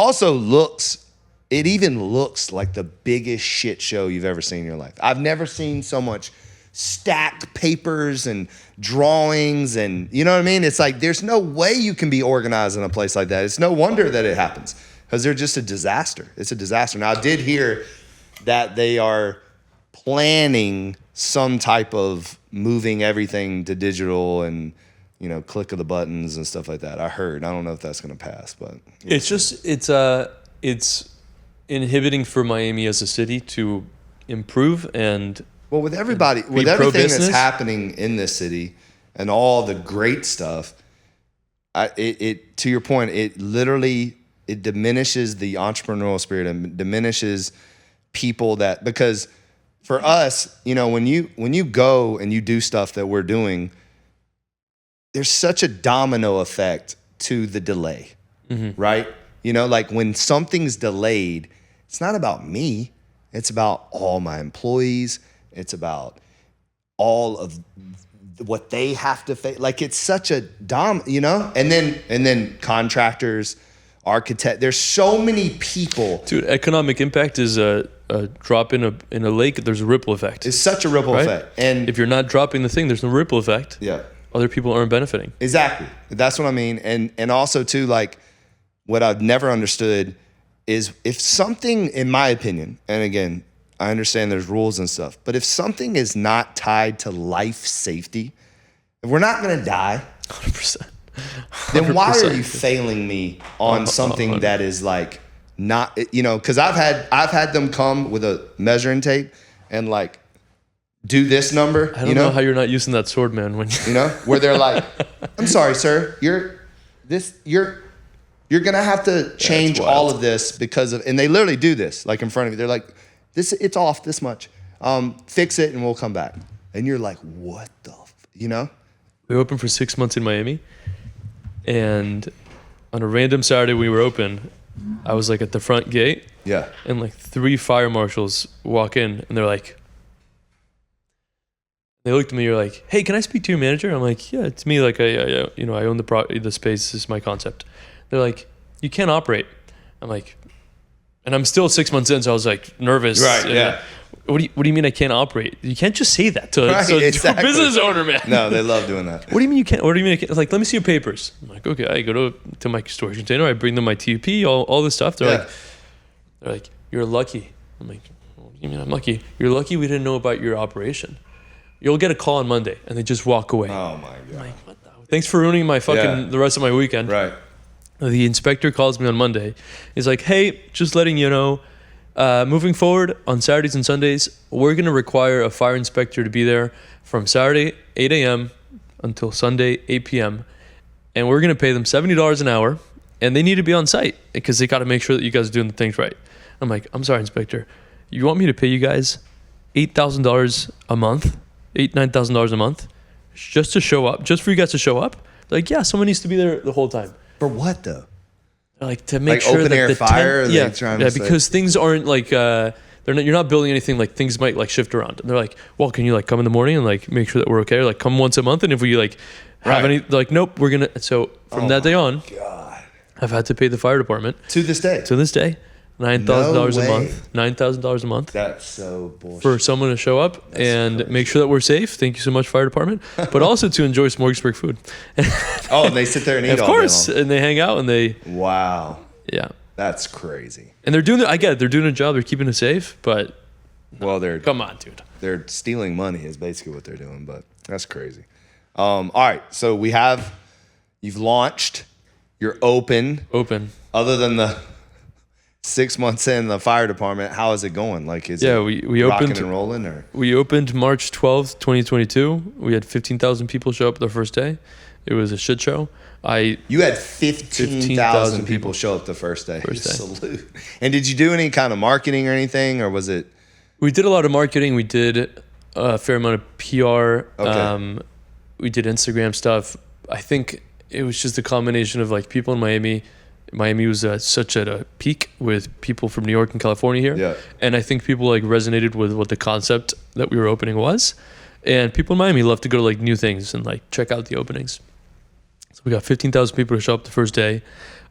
even looks like the biggest shit show you've ever seen in your life. I've never seen so much stacked papers and drawings and, you know what I mean? It's like, there's no way you can be organized in a place like that. It's no wonder that it happens because they're just a disaster. It's a disaster. Now, I did hear that they are planning some type of moving everything to digital and, click of the buttons and stuff like that. I heard. I don't know if that's going to pass, but it's inhibiting for Miami as a city to improve and with everything that's happening in this city and all the great stuff, to your point, it literally diminishes the entrepreneurial spirit and diminishes people because for us, when you go and you do stuff that we're doing, there's such a domino effect to the delay, right? Like when something's delayed, it's not about me. It's about all my employees. It's about all of what they have to face. Like it's such a and then contractors, architect. There's so many people. Dude, economic impact is a drop in a lake. There's a ripple effect. It's such a ripple effect. And if you're not dropping the thing, there's no ripple effect. Yeah. Other people aren't benefiting. Exactly. That's what I mean. And also too, like what I've never understood is if something, in my opinion, and again, I understand there's rules and stuff, but if something is not tied to life safety, if we're not going to die, 100%. Then why are you failing me on something that is like not, because I've had them come with a measuring tape and like do this number. I don't know how you're not using that sword, man. When where they're like, I'm sorry, sir, you're gonna have to change all of this because of, and they literally do this like in front of you. They're like, it's off this much. Fix it and we'll come back. And you're like, what the, We were open for 6 months in Miami, and on a random Saturday we were open, I was like at the front gate. Yeah. And like 3 fire marshals walk in and they're like, they looked at me, you're like, hey, can I speak to your manager? I'm like, yeah, it's me. Like, I own the space. This is my concept. They're like, you can't operate. I'm like, and I'm still 6 months in, so I was like nervous. Right, yeah. What do you mean I can't operate? You can't just say that to a business owner, man. No, they love doing that. What do you mean you can't? What do you mean I can't? Like, let me see your papers. I'm like, okay. I go to my storage container. I bring them my TUP, all this stuff. They're like, They're like, you're lucky. I'm like, what do you mean I'm lucky? You're lucky we didn't know about your operation. You'll get a call on Monday, and they just walk away. Oh my God. I'm like, what the? Thanks for ruining my fucking the rest of my weekend. Right. The inspector calls me on Monday. He's like, hey, just letting you know, moving forward on Saturdays and Sundays, we're going to require a fire inspector to be there from Saturday 8 a.m. until Sunday 8 p.m. And we're going to pay them $70 an hour, and they need to be on site because they got to make sure that you guys are doing the things right. I'm like, I'm sorry, inspector. You want me to pay you guys $8,000 a month, $9,000 a month, just to show up, just for you guys to show up? They're like, yeah, someone needs to be there the whole time. For what though? Like to make like sure open that air the fire. because things aren't like they're not. You're not building anything like things might like shift around. And they're like, well, can you like come in the morning and like make sure that we're okay? Or like come once a month, and if we like have any, like, nope, we're gonna. So from that day on, God. I've had to pay the fire department To this day. $9,000 No a way. month. $9,000 a month. That's so bullshit. For someone to show up and make sure that we're safe. Thank you so much, fire department. But also to enjoy Smorgasburg food. Oh, and they sit there and eat Of all course, day long. and they hang out and they Wow. yeah. That's crazy. And they're doing I get it. They're doing a job. They're keeping it safe. But Well, come on, dude. they're stealing money is basically what they're doing, but that's crazy. All right, so you've launched, you're open. Other than the 6 months in the fire department, how is it going? Like, is it we rocking opened and rolling, or? We opened March 12th, 2022. We had 15,000 people show up the first day. It was a shit show. You had 15,000 people show up the first day. Salute. And did you do any kind of marketing or anything, or was it? We did a lot of marketing. We did a fair amount of PR. Okay. We did Instagram stuff. I think it was just a combination of like people in Miami. Miami was such at a peak with people from New York and California here. Yeah. And I think people like resonated with what the concept that we were opening was. And people in Miami love to go to like new things and like check out the openings. So we got 15,000 people to show up the first day.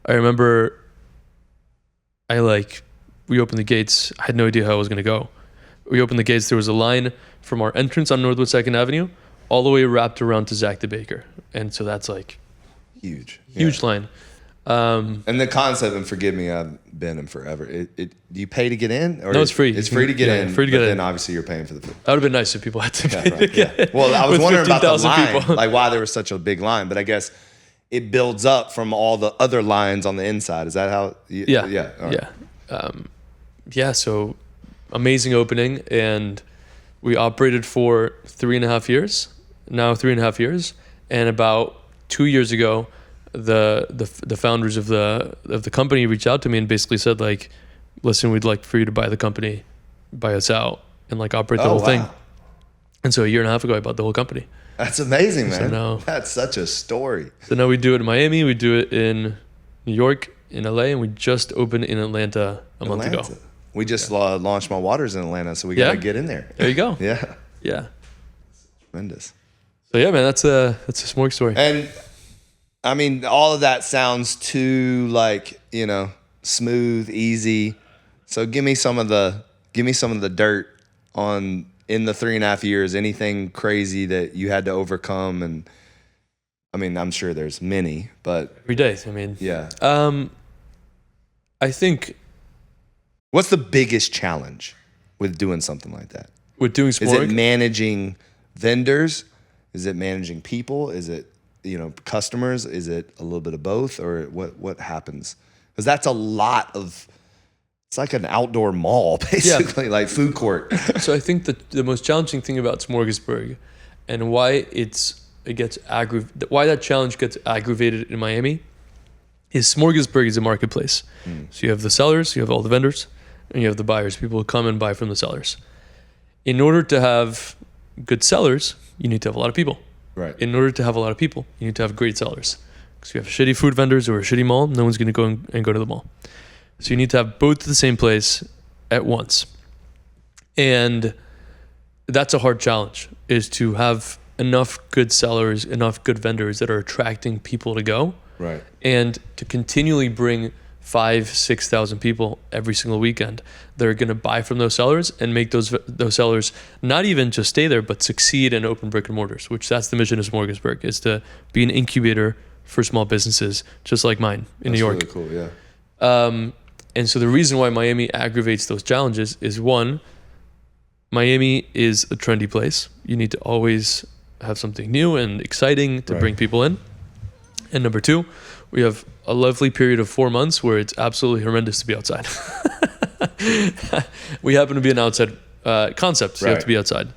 I remember we opened the gates. I had no idea how I was going to go. We opened the gates. There was a line from our entrance on Northwood 2nd Avenue all the way wrapped around to Zach the Baker. And so that's like huge line. And the concept, and forgive me, I've been in forever. Do you pay to get in? Or no, it's free. It's free to get in. Free to get in. Then obviously you're paying for the food. That would have been nice if people had to pay to get in. Well, I was wondering about the line, people. like why there was such a big line. But I guess it builds up from all the other lines on the inside. Is that how? Yeah. All right. Yeah. So amazing opening, and we operated for 3.5 years. Now 3.5 years, and about 2 years ago, the founders of the company reached out to me and basically said like, listen, we'd like for you to buy the company, buy us out, and like operate the whole thing. And so 1.5 years ago, I bought the whole company. That's amazing, man. So now, that's such a story. So now we do it in Miami, we do it in New York, in LA, and we just opened in Atlanta a month ago. We just launched my waters in Atlanta, so we gotta get in there. There you go. Yeah. Tremendous. So yeah, man, that's a Smorg story. And I mean, all of that sounds too like, smooth, easy. So give me some of the dirt on in the 3.5 years, anything crazy that you had to overcome. And I mean, I'm sure there's many, but every day. I mean, yeah. I think. What's the biggest challenge with doing something like that? With doing Smorg? Is it managing vendors? Is it managing people? Is it customers? Is it a little bit of both, or what happens? Because that's a lot of. It's like an outdoor mall, basically, like food court. So I think the most challenging thing about Smorgasburg, and why why that challenge gets aggravated in Miami, is Smorgasburg is a marketplace. So you have the sellers, you have all the vendors, and you have the buyers. People who come and buy from the sellers. In order to have good sellers, you need to have a lot of people. Right. In order to have a lot of people, you need to have great sellers. Because you have shitty food vendors or a shitty mall, no one's going to go and go to the mall. So you need to have both at the same place at once. And that's a hard challenge, is to have enough good sellers, enough good vendors that are attracting people to go. Right. And to continually bring 5,000-6,000 people every single weekend that are going to buy from those sellers and make those sellers not even just stay there, but succeed and open brick and mortars, which that's the mission of Smorgasburg, is to be an incubator for small businesses just like mine in New York. That's really cool, yeah. And so the reason why Miami aggravates those challenges is, one, Miami is a trendy place. You need to always have something new and exciting to bring people in. And number two, we have a lovely period of 4 months where it's absolutely horrendous to be outside. We happen to be an outside concept. So you have to be outside.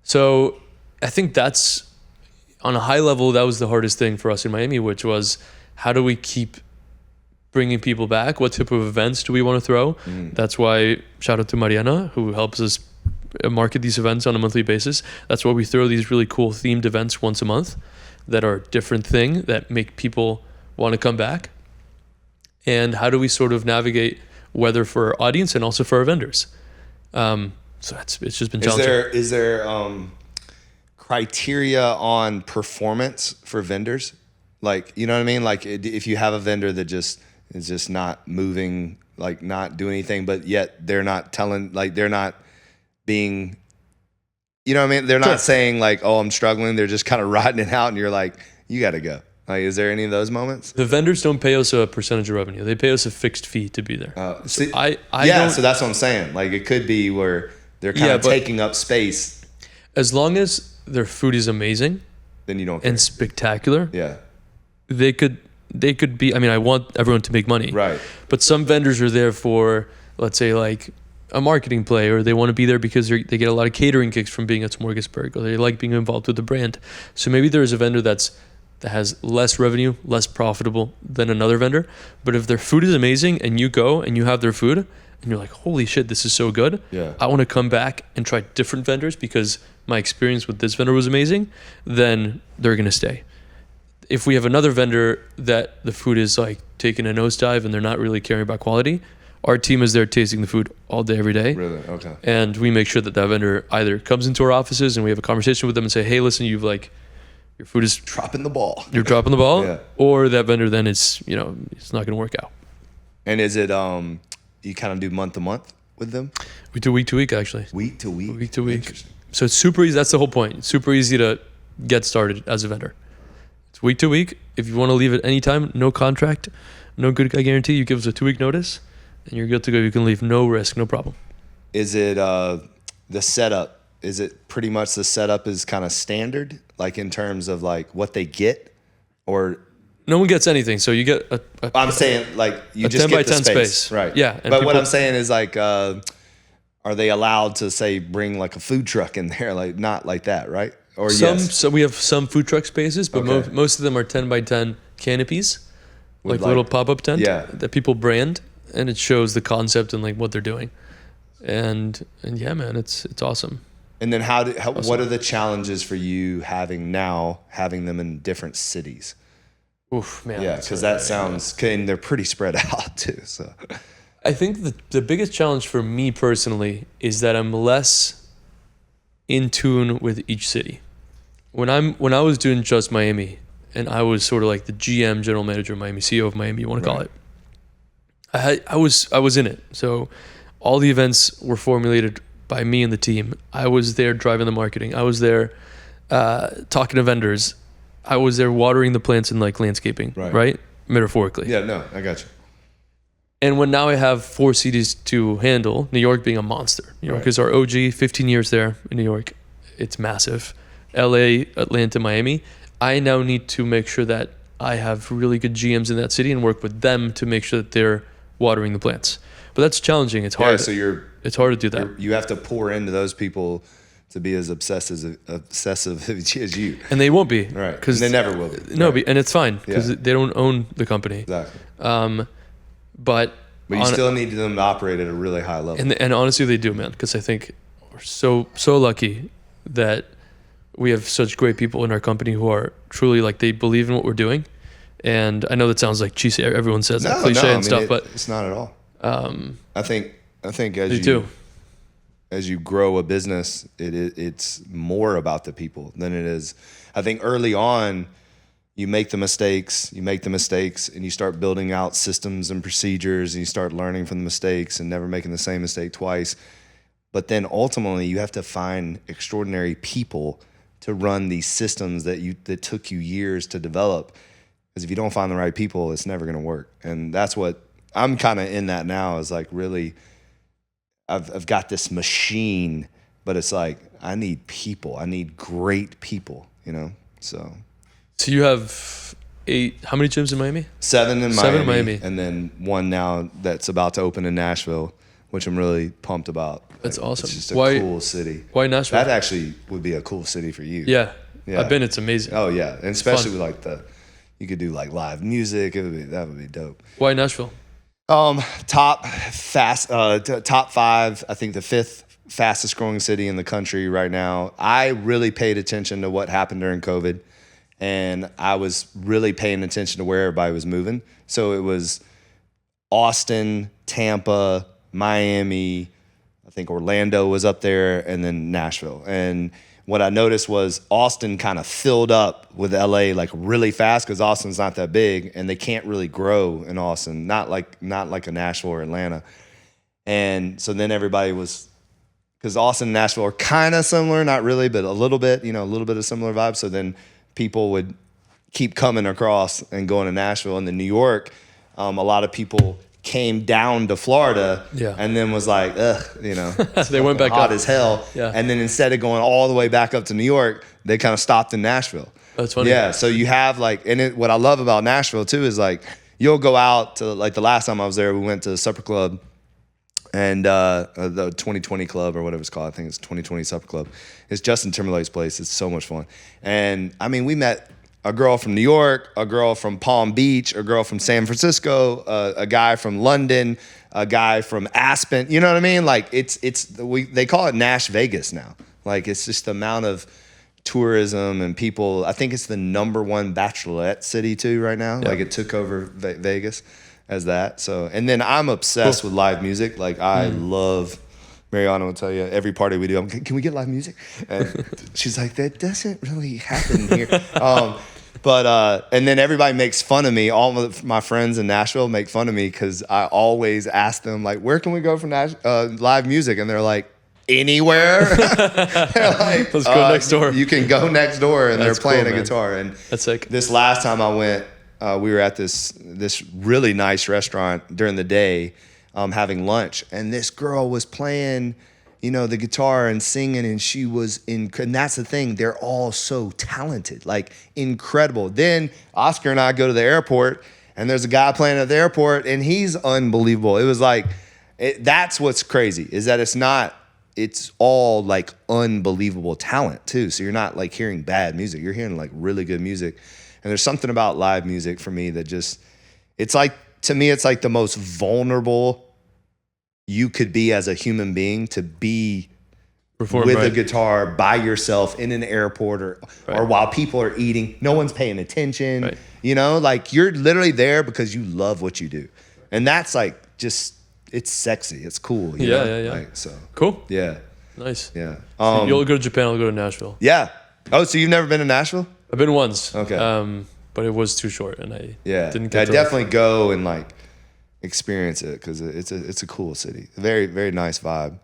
So I think that's, on a high level, that was the hardest thing for us in Miami, which was, how do we keep bringing people back? What type of events do we want to throw? That's why, shout out to Mariana, who helps us market these events on a monthly basis. That's why we throw these really cool themed events once a month that are a different thing, that make people want to come back. And how do we sort of navigate whether for our audience and also for our vendors? So it's just been challenging. Is there criteria on performance for vendors? Like, you know what I mean? Like, if you have a vendor that just is just not moving, like not doing anything, but yet they're not telling, like they're not being, you know what I mean? They're not saying like, oh, I'm struggling. They're just kind of riding it out, and you're like, you got to go. Like, is there any of those moments? The vendors don't pay us a percentage of revenue. They pay us a fixed fee to be there. So So that's what I'm saying. Like, it could be where they're kind of taking up space. As long as their food is amazing, then you don't care. And spectacular. Yeah. They could be, I mean, I want everyone to make money. Right. But some vendors are there for, let's say, like a marketing play, or they want to be there because they get a lot of catering kicks from being at Smorgasburg, or they like being involved with the brand. So maybe there's a vendor that has less revenue, less profitable than another vendor. But if their food is amazing and you go and you have their food and you're like, holy shit, this is so good. Yeah. I want to come back and try different vendors because my experience with this vendor was amazing, then they're going to stay. If we have another vendor that the food is like taking a nosedive and they're not really caring about quality, our team is there tasting the food all day, every day. Really? Okay. And we make sure that vendor either comes into our offices and we have a conversation with them and say, hey, listen, you've like, your food is dropping the ball. You're dropping the ball. Yeah. Or that vendor then it's, it's not going to work out. And is it, you kind of do month to month with them? We do week to week, actually. Week to week? Week to week. Interesting. So it's super easy. That's the whole point. It's super easy to get started as a vendor. It's week to week. If you want to leave at any time, no contract, no good guy guarantee. You give us a 2-week notice and you're good to go. You can leave, no risk, no problem. Is it the setup? Is it pretty much the setup is kind of standard, like in terms of like what they get, or no one gets anything? So you get I'm saying like you a just 10 get by the 10 space, right? Yeah. But what I'm saying is like, are they allowed to say bring like a food truck in there? Like not like that, right? Or yes. So we have some food truck spaces, but Okay. most of them are 10 by 10 canopies, With like little pop-up tent Yeah. that people brand, and it shows the concept and like what they're doing. And yeah, man, it's awesome. And then what are the challenges for you having them in different cities? Oof, man. Yeah, because that sounds, and they're pretty spread out too. So I think the biggest challenge for me personally is that I'm less in tune with each city. When I was doing just Miami, and I was sort of like the GM, general manager of Miami, CEO of Miami, you want to call it. I was in it. So all the events were formulated by me and the team. I was there driving the marketing. I was there talking to vendors. I was there watering the plants and like landscaping, right? Metaphorically. Yeah, no, I got you. And when now I have 4 cities to handle, New York being a monster. New York is our OG, 15 years there in New York. It's massive. LA, Atlanta, Miami. I now need to make sure that I have really good GMs in that city and work with them to make sure that they're watering the plants. But that's challenging. It's hard. Yeah, so it's hard to do that. You have to pour into those people to be as obsessive as you. And they won't be. Right. Because they never will be. No, right. and it's fine because they don't own the company. Exactly. But you still need them to operate at a really high level. And honestly, they do, man. Because I think we're so lucky that we have such great people in our company who are truly like, they believe in what we're doing. And I know that sounds like cheesy. Everyone says that cliche and stuff, but it's not at all. I think as you grow a business, it's more about the people than it is. I think early on, you make the mistakes, and you start building out systems and procedures, and you start learning from the mistakes and never making the same mistake twice. But then ultimately, you have to find extraordinary people to run these systems that took you years to develop. Because if you don't find the right people, it's never going to work. And that's what I'm kind of in that now. Is like really, I've got this machine, but it's like I need people. I need great people. So you have 8. How many gyms in Miami? 7 in Miami. 7 in Miami. And then 1 now that's about to open in Nashville, which I'm really pumped about. That's awesome. It's just a cool city. Why Nashville? That actually would be a cool city for you. Yeah. I've been. It's amazing. Oh yeah, and especially with like you could do like live music. That would be dope. Why Nashville? Top 5. I think the 5th fastest growing city in the country right now. I really paid attention to what happened during COVID, and I was really paying attention to where everybody was moving. So it was Austin, Tampa, Miami. I think Orlando was up there, and then Nashville. And what I noticed was Austin kind of filled up with LA like really fast because Austin's not that big, and they can't really grow in Austin, not like a Nashville or Atlanta. And so then everybody was, because Austin and Nashville are kind of similar, not really, but a little bit, a little bit of similar vibes. So then people would keep coming across and going to Nashville. And then New York, a lot of people came down to Florida and then was like, ugh, they went back hot up as hell. Yeah. And then instead of going all the way back up to New York, they kind of stopped in Nashville. That's funny. Yeah. So you have like, what I love about Nashville too is like, you'll go out to, like the last time I was there, we went to the Supper Club and the 2020 Club or whatever it's called. I think it's 2020 Supper Club. It's Justin Timberlake's place. It's so much fun. And I mean, we met a girl from New York, a girl from Palm Beach, a girl from San Francisco, a guy from London, a guy from Aspen. You know what I mean? Like they call it Nash Vegas now. Like it's just the amount of tourism and people. I think it's the #1 bachelorette city too right now. Yeah. Like it took over Vegas as that. So, and then I'm obsessed with live music. Like I love. Mariana will tell you every party we do, can we get live music? And she's like, that doesn't really happen here. And then everybody makes fun of me. All of my friends in Nashville make fun of me because I always ask them, like, where can we go for live music? And they're like, anywhere. They're like, let's go next door. You can go next door, and That's they're playing cool, a guitar. And that's sick. This last time I went, we were at this really nice restaurant during the day, having lunch, and this girl was playing, the guitar and singing, and she was and that's the thing, they're all so talented, like incredible. Then Oscar and I go to the airport, and there's a guy playing at the airport, and he's unbelievable. It was like, that's what's crazy, is that it's all like unbelievable talent too. So you're not like hearing bad music, you're hearing like really good music. And there's something about live music for me that just, it's like, to me, it's like the most vulnerable you could be as a human being, to be with a guitar by yourself in an airport or while people are eating. No one's paying attention. Right. Like you're literally there because you love what you do. And that's like just, it's sexy. It's cool. You know? Yeah. Like, so cool. Yeah. Nice. Yeah. So you'll go to Japan, I'll go to Nashville. Yeah. Oh, so you've never been to Nashville? I've been once. Okay. But it was too short, and I didn't get to definitely go and like experience it, because it's a cool city. Very, very nice vibe.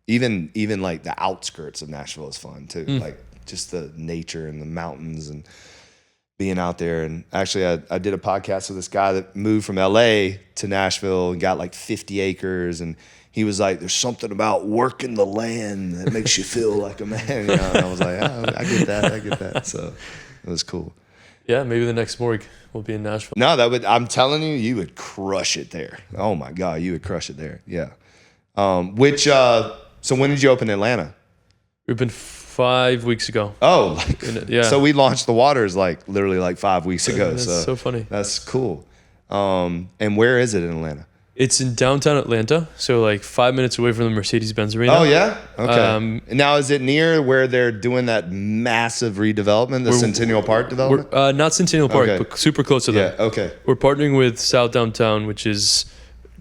Even like the outskirts of Nashville is fun too. Like just the nature and the mountains and being out there. And actually I did a podcast with this guy that moved from LA to Nashville and got like 50 acres, and he was like, there's something about working the land that makes you feel like a man. And I was like, I get that. So it was cool. Yeah, maybe the next morgue will be in Nashville. No, I'm telling you, you would crush it there. Oh my God, you would crush it there. Yeah. So when did you open Atlanta? We've been 5 weeks ago. Oh, yeah. So we launched the Waters like literally like 5 weeks ago. That's so funny. That's cool. And where is it in Atlanta? It's in downtown Atlanta, so like 5 minutes away from the Mercedes-Benz Arena. Oh yeah, okay. Now is it near where they're doing that massive redevelopment, the Centennial Park development? Not Centennial Park, Okay. but super close to that. Yeah, okay. We're partnering with South Downtown, which is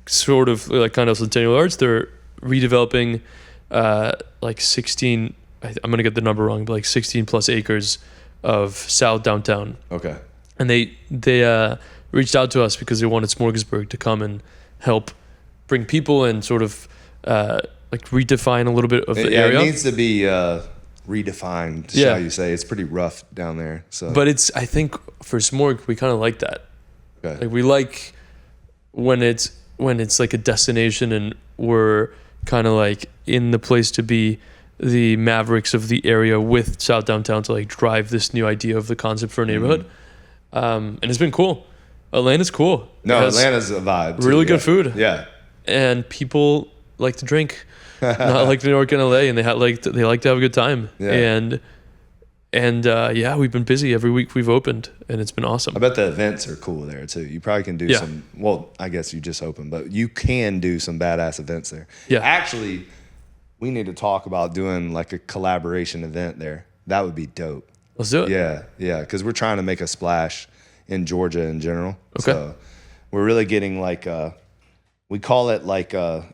sort of like kind of Centennial Arts. They're redeveloping like 16. I'm gonna get the number wrong, but like 16 plus acres of South Downtown. Okay. And they reached out to us because they wanted Smorgasburg to come and help bring people and sort of like redefine a little bit of the area. It needs to be redefined, shall you say. It's pretty rough down there. So, but I think for Smorg, we kind of like that. Okay. Like we like when it's like a destination and we're kind of like in the place to be the mavericks of the area with South Downtown to like drive this new idea of the concept for a neighborhood. And it's been cool. Atlanta's cool. No, Atlanta's a vibe too. Really good food. Yeah. And people like to drink, not like New York and LA, and they like to have a good time. Yeah. And yeah, we've been busy every week we've opened, and it's been awesome. I bet the events are cool there too. You probably can do some, well, I guess you just opened, but you can do some badass events there. Yeah. Actually, we need to talk about doing like a collaboration event there. That would be dope. Let's do it. Yeah, because we're trying to make a splash in Georgia in general. Okay. So we're really getting like we call it like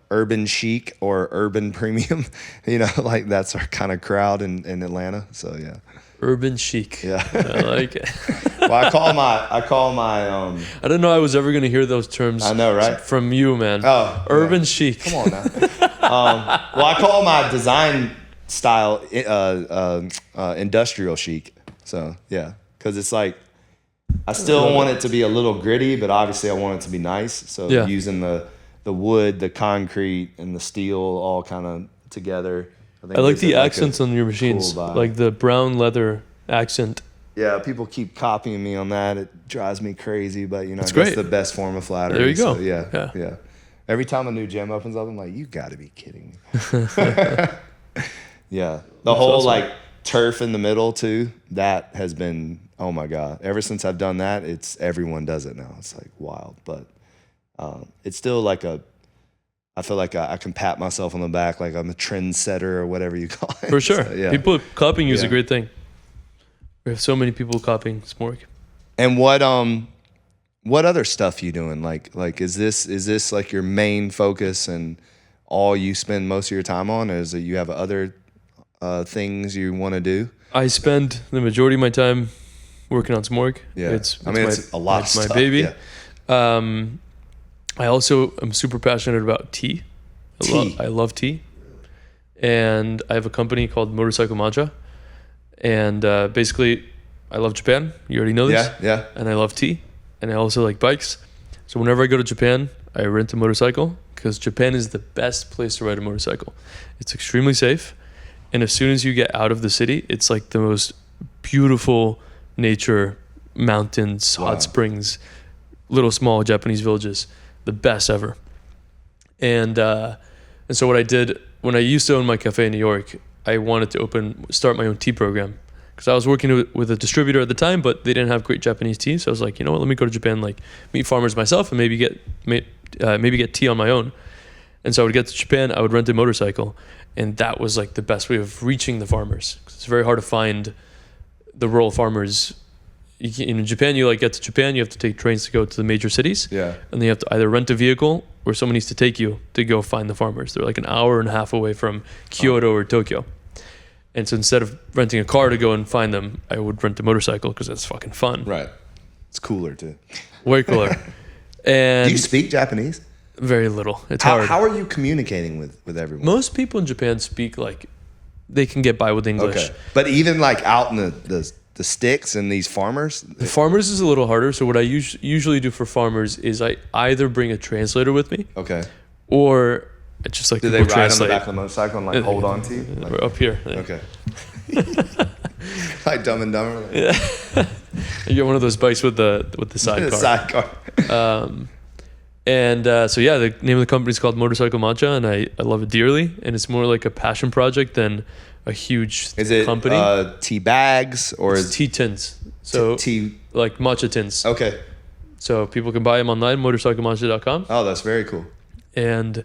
urban chic or urban premium. You know, like that's our kind of crowd in Atlanta. So yeah. Urban chic. Yeah. I like it. Well, I call my I didn't know I was ever going to hear those terms. I know, right? From you, man. Oh, urban chic. Come on now. Well, I call my design style industrial chic. So yeah, because it's like I still want it to be a little gritty, but obviously I want it to be nice. So using the wood, the concrete, and the steel all kind of together. I like the accents on your machines, cool vibe. like the brown leather accent. Yeah, people keep copying me on that. It drives me crazy, but you know, It's that's great. the best form of flattery. There you go. So, yeah. Every time a new gym opens up, I'm like, you got to be kidding me. Yeah, the whole awesome. like turf in the middle too. That has been, oh my god. Ever since I've done that, everyone does it now. It's like wild, but it's still like I feel like I can pat myself on the back like I'm a trendsetter or whatever you call it. For sure. So, yeah. People copying you is a great thing. We have so many people copying Smorg. And what other stuff you doing? Like is this like your main focus and all you spend most of your time on, or is it you have other things you want to do? I spend the majority of my time working on Smorg. Yeah. It's a lot of it's stuff. my baby. Yeah. I also am super passionate about tea. I love tea. And I have a company called Motorcycle Matcha. And basically, I love Japan. You already know this. Yeah. And I love tea. And I also like bikes. So whenever I go to Japan, I rent a motorcycle because Japan is the best place to ride a motorcycle. It's extremely safe. And as soon as you get out of the city, it's like the most beautiful nature, mountains, hot springs, little small Japanese villages. The best ever. And so what I did when I used to own my cafe in New York, I wanted to start my own tea program because I was working with a distributor at the time, but they didn't have great Japanese tea. So I was like, you know what, let me go to Japan, like meet farmers myself and maybe get tea on my own. And so I would get to Japan, I would rent a motorcycle, and that was like the best way of reaching the farmers. 'Cause it's very hard to find the rural farmers. In Japan, you like get to Japan, you have to take trains to go to the major cities. Yeah. And then you have to either rent a vehicle or someone needs to take you to go find the farmers. They're like an hour and a half away from Kyoto or Tokyo. And so instead of renting a car to go and find them, I would rent a motorcycle because that's fucking fun. Right. It's cooler too. Way cooler. And Do you speak Japanese? very little. It's hard. How are you communicating with everyone? Most people in Japan speak like they can get by with English. Okay. But even like out in the sticks and these farmers? The farmers is a little harder. So what I usually do for farmers is I either bring a translator with me. Okay. Or I just like Do people they ride translate. on the back of the motorcycle and like hold on to you? Like, We're up here. okay. Like Dumb and Dumber? Like, Yeah. You get one of those bikes with the sidecar. the sidecar. So yeah, the name of the company is called Motorcycle Matcha, and I love it dearly. And it's more like a passion project than a huge Is it company. tea bags or It's tea tins. So tea? like matcha tins. Okay. So people can buy them online, motorcyclematcha.com. Oh, that's very cool. And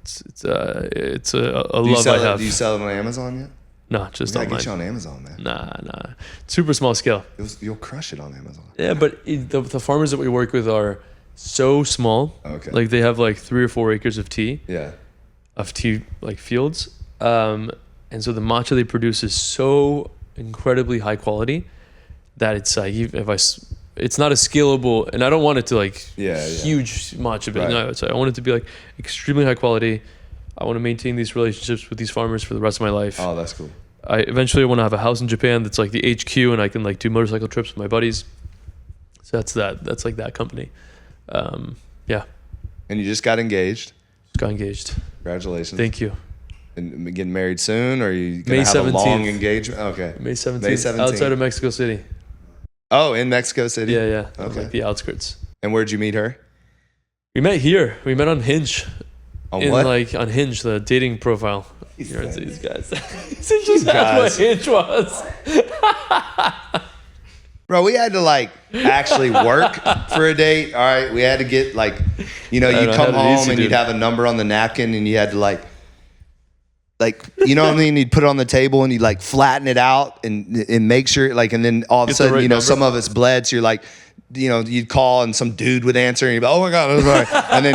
it's a Do you love sell I have. Do you sell it on Amazon yet? No, just Yeah, online. get you on Amazon, man. Nah. Super small scale. You'll crush it on Amazon. Yeah, but the farmers that we work with are so small. Okay. Like they have like 3 or 4 acres of tea Yeah. like fields. And so the matcha they produce is so incredibly high quality that it's like it's not a scalable, and I don't want it to like huge matcha, but Right. no, I want it to be like extremely high quality. I want to maintain these relationships with these farmers for the rest of my life. Oh, that's cool. I eventually want to have a house in Japan that's like the HQ, and I can like do motorcycle trips with my buddies. So that's like that company. Yeah. And you just got engaged. Got engaged. Congratulations. Thank you. And getting married soon, or are you going May to have 17th. a long engagement? Okay. May 17th. May 17th. Outside of Mexico City. Oh, in Mexico City? Yeah. Okay. Like the outskirts. And where'd you meet her? We met here. We met on Hinge. On what? Like on Hinge, the dating profile. You're into these guys. He just guys. asked what Hinge was. Bro, we had to like actually work for a date. All right. We had to get like, you'd come home and you'd have a number on the napkin and you had to like, you know what I mean? You'd put it on the table and you'd like flatten it out and make sure like, and then all of a sudden, number. some of it's bled. So you're like, you'd call and some dude would answer and you'd be, oh my God, I'm sorry. And then,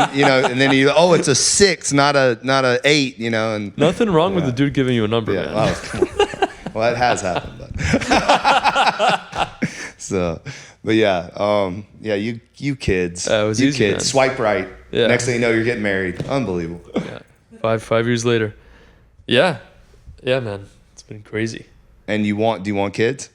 and then it's a 6, not a 8, and Nothing wrong with the dude giving you a number, man. Oh, come on. Well, it has happened, but so, but yeah, you kids, it was you easy, kids, man. swipe right. Yeah. Next thing you know, you're getting married. Unbelievable. Yeah. 5 years later. Yeah, man, it's been crazy. And do you want kids?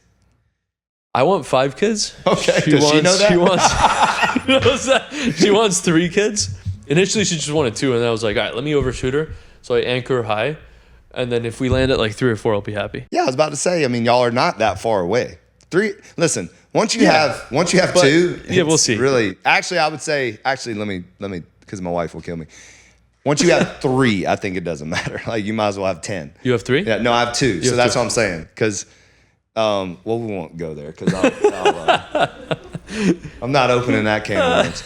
I want 5 kids. Okay, does she know that? She knows that. She wants 3 kids. Initially, she just wanted 2, and then I was like, all right, let me overshoot her. So I anchor her high, and then if we land at like 3 or 4, I'll be happy. Yeah, I was about to say. I mean, y'all are not that far away. 3. Listen, once you have 2, we'll see. Really, actually, I would say. Actually, let me, because my wife will kill me. Once you have 3, I think it doesn't matter. Like you might as well have 10. You have 3? Yeah, no, I have 2. So that's what I'm saying. Because, well, we won't go there because I'm not opening that can of worms.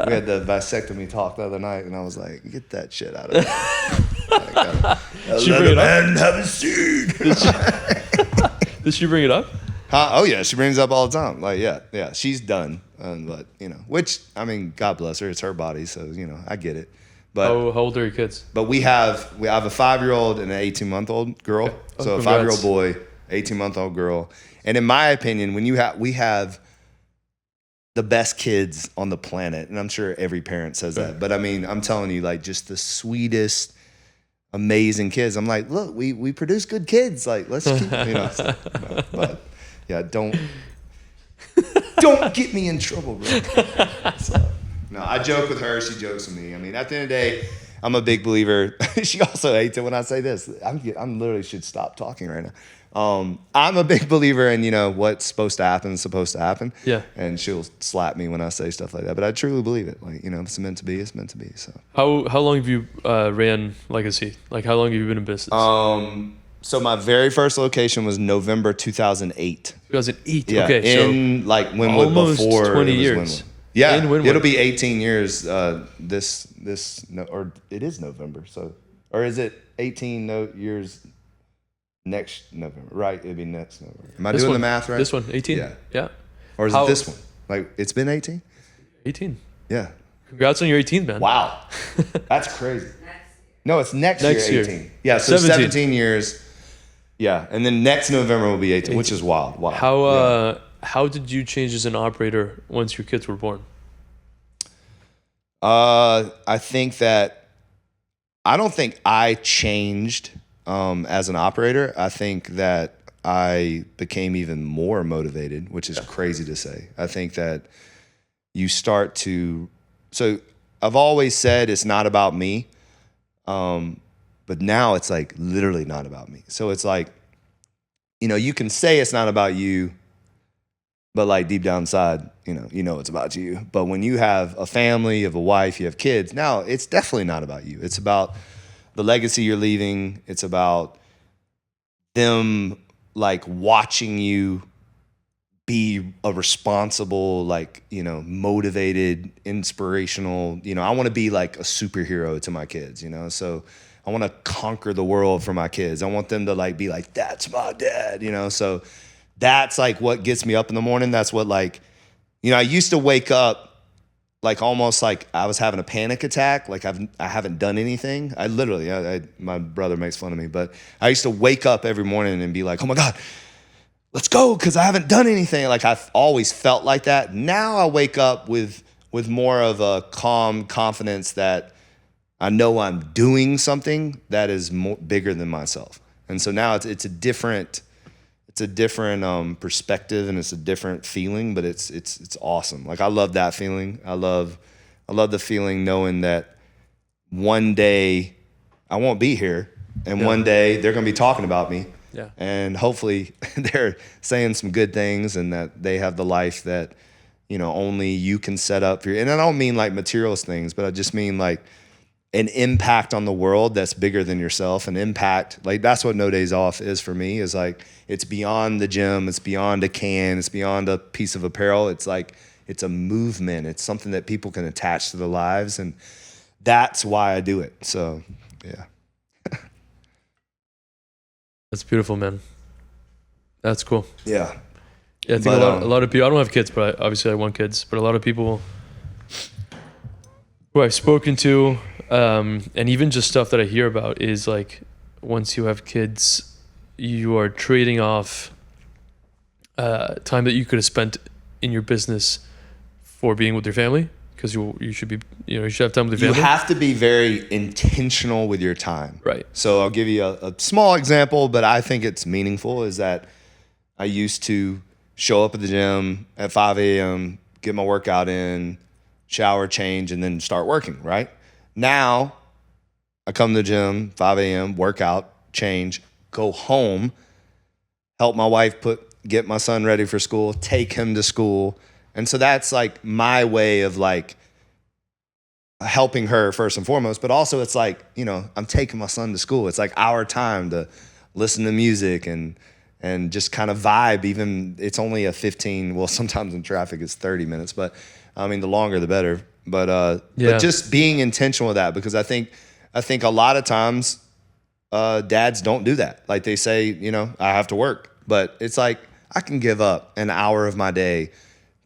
We had the vasectomy talk the other night, and I was like, "Get that shit out of here." She bring it up? Man have a seed. Did she bring it up? Oh yeah, she brings it up all the time. Like yeah, she's done. But which I mean, God bless her. It's her body, so I get it. But how old are your kids? But we have a 5-year-old and an 18-month-old girl. Okay. So a Congrats. 5-year-old boy, 18-month-old girl. And in my opinion, we have the best kids on the planet, and I'm sure every parent says that. But I mean, I'm telling you, like, just the sweetest, amazing kids. I'm like, look, we produce good kids. Like, let's keep, but yeah, don't get me in trouble, bro. So, no, I joke with her. She jokes with me. I mean, at the end of the day, I'm a big believer. She also hates it when I say this. I'm literally should stop talking right now. I'm a big believer in, what's supposed to happen is supposed to happen. Yeah. And she'll slap me when I say stuff like that. But I truly believe it. Like, if it's meant to be, it's meant to be. So How long have you ran Legacy? Like, how long have you been in business? So my very first location was November 2008. 2008. Yeah. Okay. In like Wynwood almost before 20 it was years. Wynwood. Yeah. In Wynwood. It'll be 18 years or it is November. So, or is it 18 years next November? Right. It'd be next November. Am I doing the math right? This one, 18? Yeah. Or is it this one? Like, it's been 18? 18. Yeah. Congrats on your 18th, man. Wow. That's crazy. No, it's next year, 18. Yeah, so 17 years. Yeah, and then next November will be 18, which is wild. Wow. How did you change as an operator once your kids were born? I think that I don't think I changed as an operator. I think that I became even more motivated, which is crazy to say. I think that you start to. So I've always said it's not about me, but now it's like literally not about me. So it's like, you can say it's not about you, but like deep down inside, it's about you. But when you have a family, you have a wife, you have kids, now it's definitely not about you. It's about the legacy you're leaving. It's about them like watching you be a responsible, like, motivated, inspirational, I want to be like a superhero to my kids, so I want to conquer the world for my kids. I want them to like be like, that's my dad, so that's like what gets me up in the morning. That's what like, I used to wake up like almost like I was having a panic attack. Like I haven't done anything. I literally, my brother makes fun of me, but I used to wake up every morning and be like, oh my God, let's go, because I haven't done anything. Like I've always felt like that. Now I wake up with more of a calm confidence that I know I'm doing something that is bigger than myself. And so now it's a different perspective, and it's a different feeling, but it's awesome. Like I love that feeling. I love I love the feeling knowing that one day I won't be here, and one day they're going to be talking about me. Yeah. And hopefully they're saying some good things, and that they have the life that, you know, only you can set up for you. And I don't mean like materialist things, but I just mean like an impact on the world that's bigger than yourself. An impact, like that's what No Days Off is for me, is like, it's beyond the gym, it's beyond a can, it's beyond a piece of apparel. It's like, it's a movement. It's something that people can attach to their lives. And that's why I do it. So, yeah. That's beautiful, man. That's cool. Yeah. Yeah, I think a lot of people, I don't have kids, but obviously I want kids, but a lot of people who I've spoken to, and even just stuff that I hear about, is like, once you have kids, you are trading off time that you could have spent in your business for being with your family, because you should be, you should have time with your family. You have to be very intentional with your time. Right. So I'll give you a small example, but I think it's meaningful, is that I used to show up at the gym at 5 a.m., get my workout in, shower, change, and then start working, right? Now, I come to the gym, 5 a.m., workout, change, go home, help my wife get my son ready for school, take him to school. And so that's like my way of like helping her first and foremost, but also it's like, I'm taking my son to school. It's like our time to listen to music and just kind of vibe. Even it's only a 15, well, sometimes in traffic it's 30 minutes, but I mean, the longer the better. But just being intentional with that, because I think a lot of times dads don't do that. Like they say, I have to work, but it's like, I can give up an hour of my day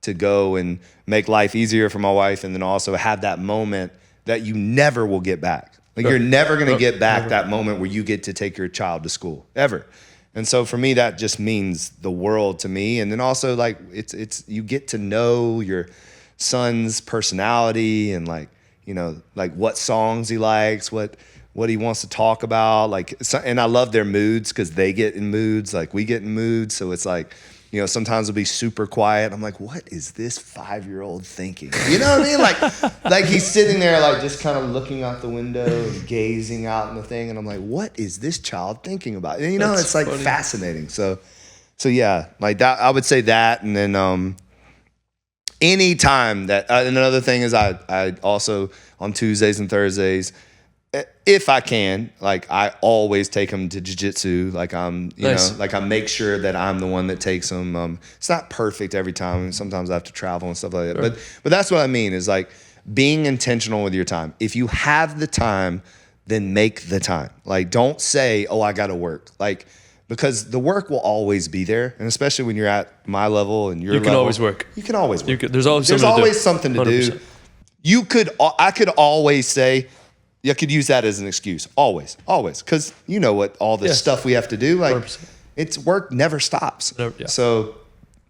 to go and make life easier for my wife, and then also have that moment that you never will get back. Like you're never going to get back that moment where you get to take your child to school, ever. And so for me, that just means the world to me. And then also like it's you get to know your son's personality, and like what songs he likes, what he wants to talk about, and I love their moods, because they get in moods like we get in moods. So it's like, sometimes it'll be super quiet. I'm like, what is this 5-year-old thinking? You know what I mean? Like he's sitting there, like just kind of looking out the window and gazing out in the thing. And I'm like, what is this child thinking about? And That's it's like funny. fascinating. So yeah, like that, I would say that. And then, any time that, and another thing is I also on Tuesdays and Thursdays, if I can, like I always take them to jiu-jitsu. Like Nice. like I make sure that I'm the one that takes them. It's not perfect every time. Sometimes I have to travel and stuff like that. Sure. But that's what I mean, is like being intentional with your time. If you have the time, then make the time. Like don't say, oh, I got to work. Like, because the work will always be there. And especially when you're at my level and your level. You can always work. You can always work. There's always something to do. something to do. I could always say, you could use that as an excuse. Always. Because you know what all this stuff we have to do. Like 100%. It's work never stops. Yeah. So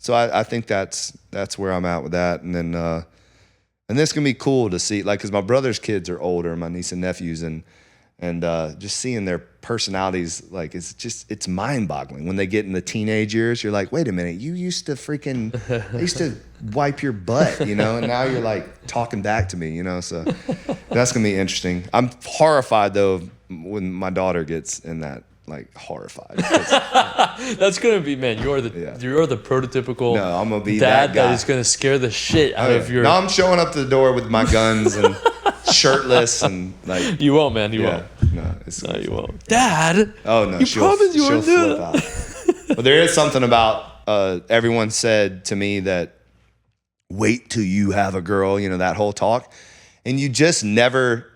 I think that's where I'm at with that. And then and this can be cool to see, like, because my brother's kids are older, my niece and nephews, and just seeing their personalities, like it's mind-boggling when they get in the teenage years. You're like, wait a minute, you used to wipe your butt, and now you're like talking back to me, so that's gonna be interesting. I'm horrified though when my daughter gets in that, like horrified. That's gonna be, man. You're the prototypical. No, I'm gonna be dad that guy. that is gonna scare the shit out of your. No, I'm showing up to the door with my guns and shirtless and like. You won't, man. You won't. No, You won't. Dad. Oh no, You promised you she'll wouldn't do flip out. But there is something about everyone said to me that wait till you have a girl, that whole talk, and you just never,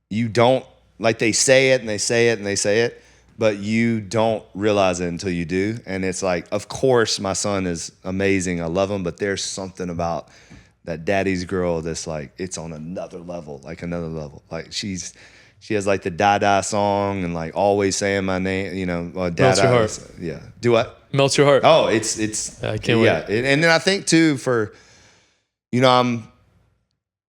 you don't, like they say it and they say it and they say it, but you don't realize it until you do. And it's like, of course, my son is amazing. I love him, but there's something about that daddy's girl that's like, it's on another level. Like she has like the Dada song and like always saying my name, Dada. Melts your heart. Yeah. Do what? Melts your heart. Oh, it's. I can't wait. Yeah. And then I think too, for, I'm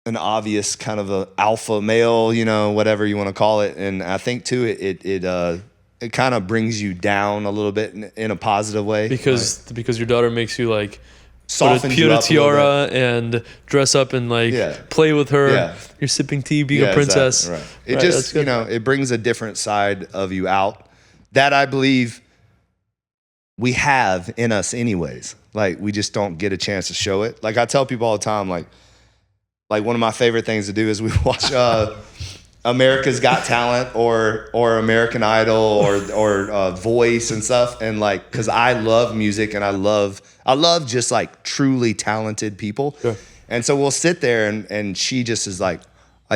an obvious kind of a alpha male, whatever you want to call it. And I think too, it kind of brings you down a little bit in a positive way. Because your daughter makes you like softens put you a up a little tiara and dress up and like play with her. Yeah. You're sipping tea, being a princess. Exactly, right. It just, it brings a different side of you out that I believe we have in us anyways. Like, we just don't get a chance to show it. Like, I tell people all the time, like one of my favorite things to do is we watch America's Got Talent or American Idol or Voice and stuff. And like, cause I love music and I love just like truly talented people. Sure. And so we'll sit there and she just is like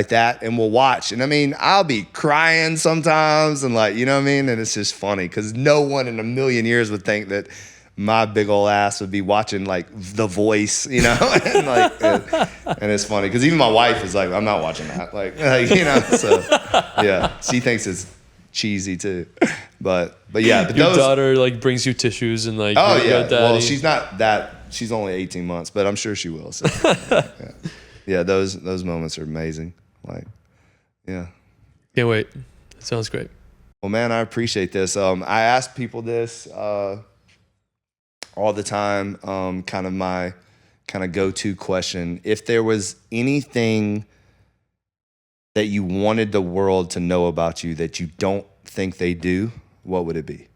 that, and we'll watch. And I mean, I'll be crying sometimes and like, you know what I mean? And it's just funny because no one in a million years would think that my big old ass would be watching like The Voice, you know? And like, and it's funny because even my wife is like, I'm not watching that. Like, you know, so yeah, she thinks it's cheesy too. But yeah, but your daughter like brings you tissues and like, oh yeah, well, she's not that, she's only 18 months, but I'm sure she will. So yeah, those moments are amazing. Like, yeah. Can't wait. That sounds great. Well, man, I appreciate this. I ask people this all the time, kind of my go-to question. If there was anything that you wanted the world to know about you that you don't think they do, what would it be?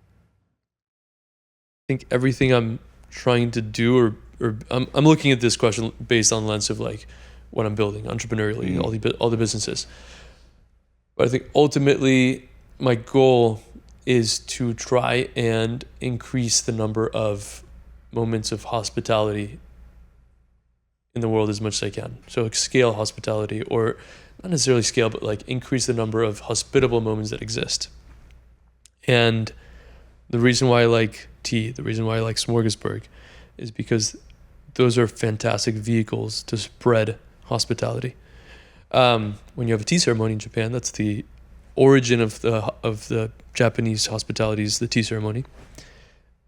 I think everything I'm trying to do, or I'm looking at this question based on the lens of like what I'm building entrepreneurially, all the businesses. But I think ultimately my goal is to try and increase the number of moments of hospitality in the world as much as I can. So scale hospitality, or not necessarily scale, but like increase the number of hospitable moments that exist. And the reason why I like tea, the reason why I like Smorgasburg is because those are fantastic vehicles to spread hospitality. When you have a tea ceremony in Japan, that's the origin of the Japanese hospitality, is the tea ceremony.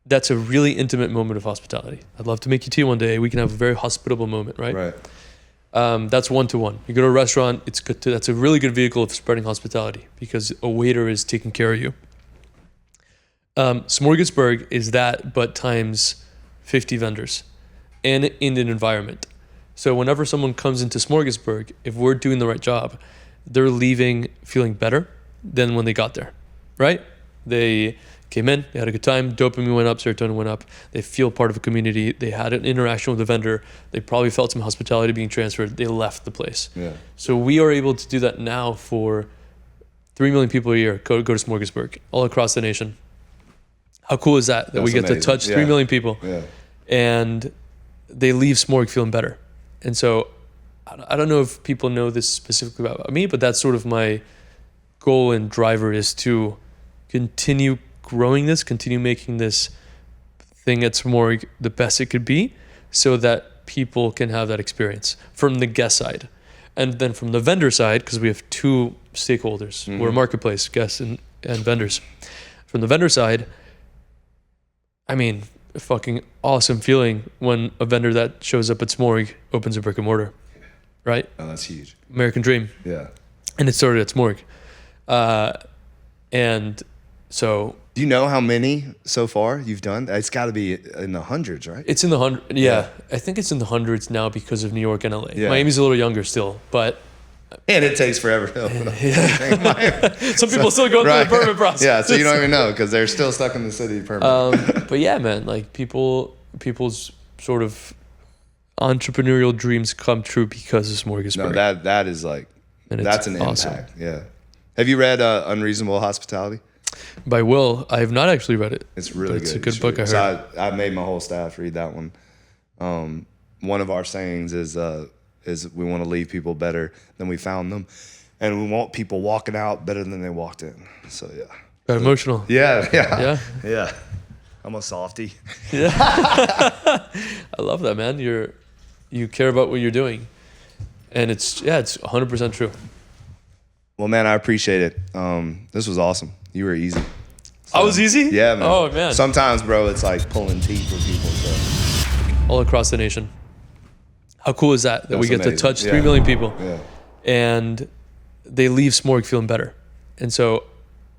That's a really intimate moment of hospitality. I'd love to make you tea one day. We can have a very hospitable moment, right? Right. That's one-to-one. You go to a restaurant, that's a really good vehicle of spreading hospitality because a waiter is taking care of you. Smorgasburg is that, but times 50 vendors and in an environment. So whenever someone comes into Smorgasburg, if we're doing the right job, they're leaving feeling better than when they got there, right? They came in, they had a good time, dopamine went up, serotonin went up, they feel part of a community, they had an interaction with a vendor, they probably felt some hospitality being transferred, they left the place. Yeah. So we are able to do that now for 3 million people a year, go to Smorgasburg, all across the nation. How cool is that we get to touch 3 million people and they leave Smorg feeling better. And so I don't know if people know this specifically about me, but that's sort of my goal and driver, is to continue growing this, continue making this thing at Smorg the best it could be so that people can have that experience from the guest side. And then from the vendor side, because we have two stakeholders, we're a marketplace, guests and vendors. From the vendor side, I mean, a fucking awesome feeling when a vendor that shows up at Smorg opens a brick and mortar, right? Oh, that's huge. American dream. Yeah. And it started at Smorg. And so... Do you know how many so far you've done? It's got to be in the hundreds, right? It's in the hundreds. Yeah. I think it's in the hundreds now because of New York and LA. Yeah. Miami's a little younger still, but... And it takes forever to open up. Yeah. Some people still go through the permit process. Yeah, so you don't even know because they're still stuck in the city permit. But yeah, man, like people's sort of entrepreneurial dreams come true because of Smorgasburg. No, that is like, that's an awesome impact. Yeah. Have you read Unreasonable Hospitality? By Will. I have not actually read it. It's really good. It's a good book, I heard. So I made my whole staff read that one. One of our sayings is we want to leave people better than we found them, and we want people walking out better than they walked in. So yeah. Got emotional. Yeah. I'm a softie. Yeah. I love that, man. You care about what you're doing, and it's 100% true. Well, man, I appreciate it. This was awesome. You were easy. I was easy? Yeah, man. Oh, man. Sometimes, bro, it's like pulling teeth with people. So. All across the nation. How cool is that we get to touch 3 million people and they leave Smorg feeling better. And so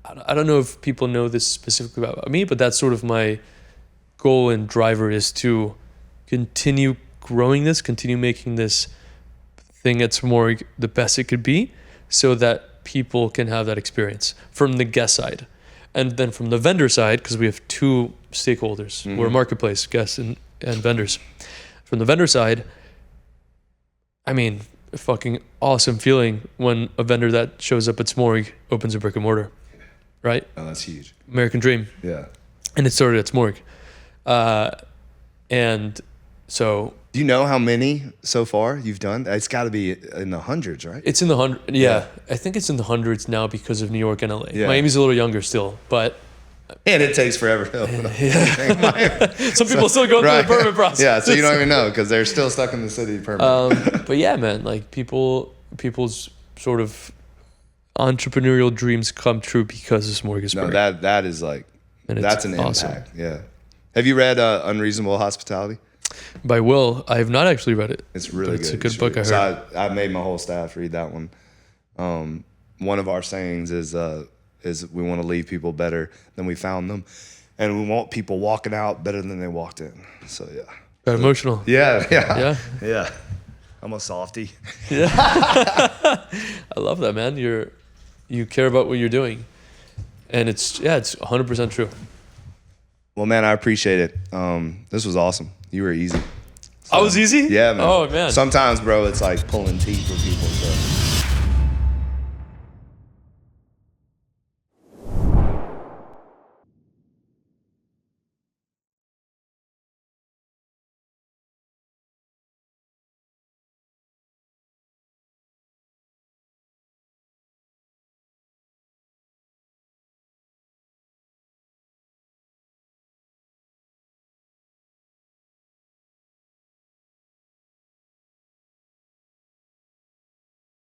I don't know if people know this specifically about me, but that's sort of my goal and driver, is to continue growing this, continue making this thing at Smorg the best it could be, so that people can have that experience from the guest side. And then from the vendor side, because we have two stakeholders, we're a marketplace, guests and vendors. From the vendor side, I mean, a fucking awesome feeling when a vendor that shows up at Smorg opens a brick and mortar, right? Oh, that's huge. American dream. Yeah. And it started at Smorg. And so... Do you know how many so far you've done? It's got to be in the hundreds, right? It's in the hundreds. Yeah. I think it's in the hundreds now because of New York and LA. Yeah. Miami's a little younger still, but... And it takes forever. Some people still go through the permit process. Yeah, so you don't even know because they're still stuck in the city permit. But yeah, man, like people's sort of entrepreneurial dreams come true because of Smorgasburg. No, that is like, And that's an awesome. impact. Yeah. Have you read Unreasonable Hospitality? By Will. I have not actually read it. It's really good. It's a good You book, should. I heard. So I made my whole staff read that one. One of our sayings is we want to leave people better than we found them, and we want people walking out better than they walked in. So yeah. Got emotional. Yeah. I'm a softie. I love that, man. You care about what you're doing, and it's 100% true. Well, man, I appreciate it. This was awesome. You were easy. I was easy? Yeah, man. Oh, man. Sometimes, bro, it's like pulling teeth with people. So.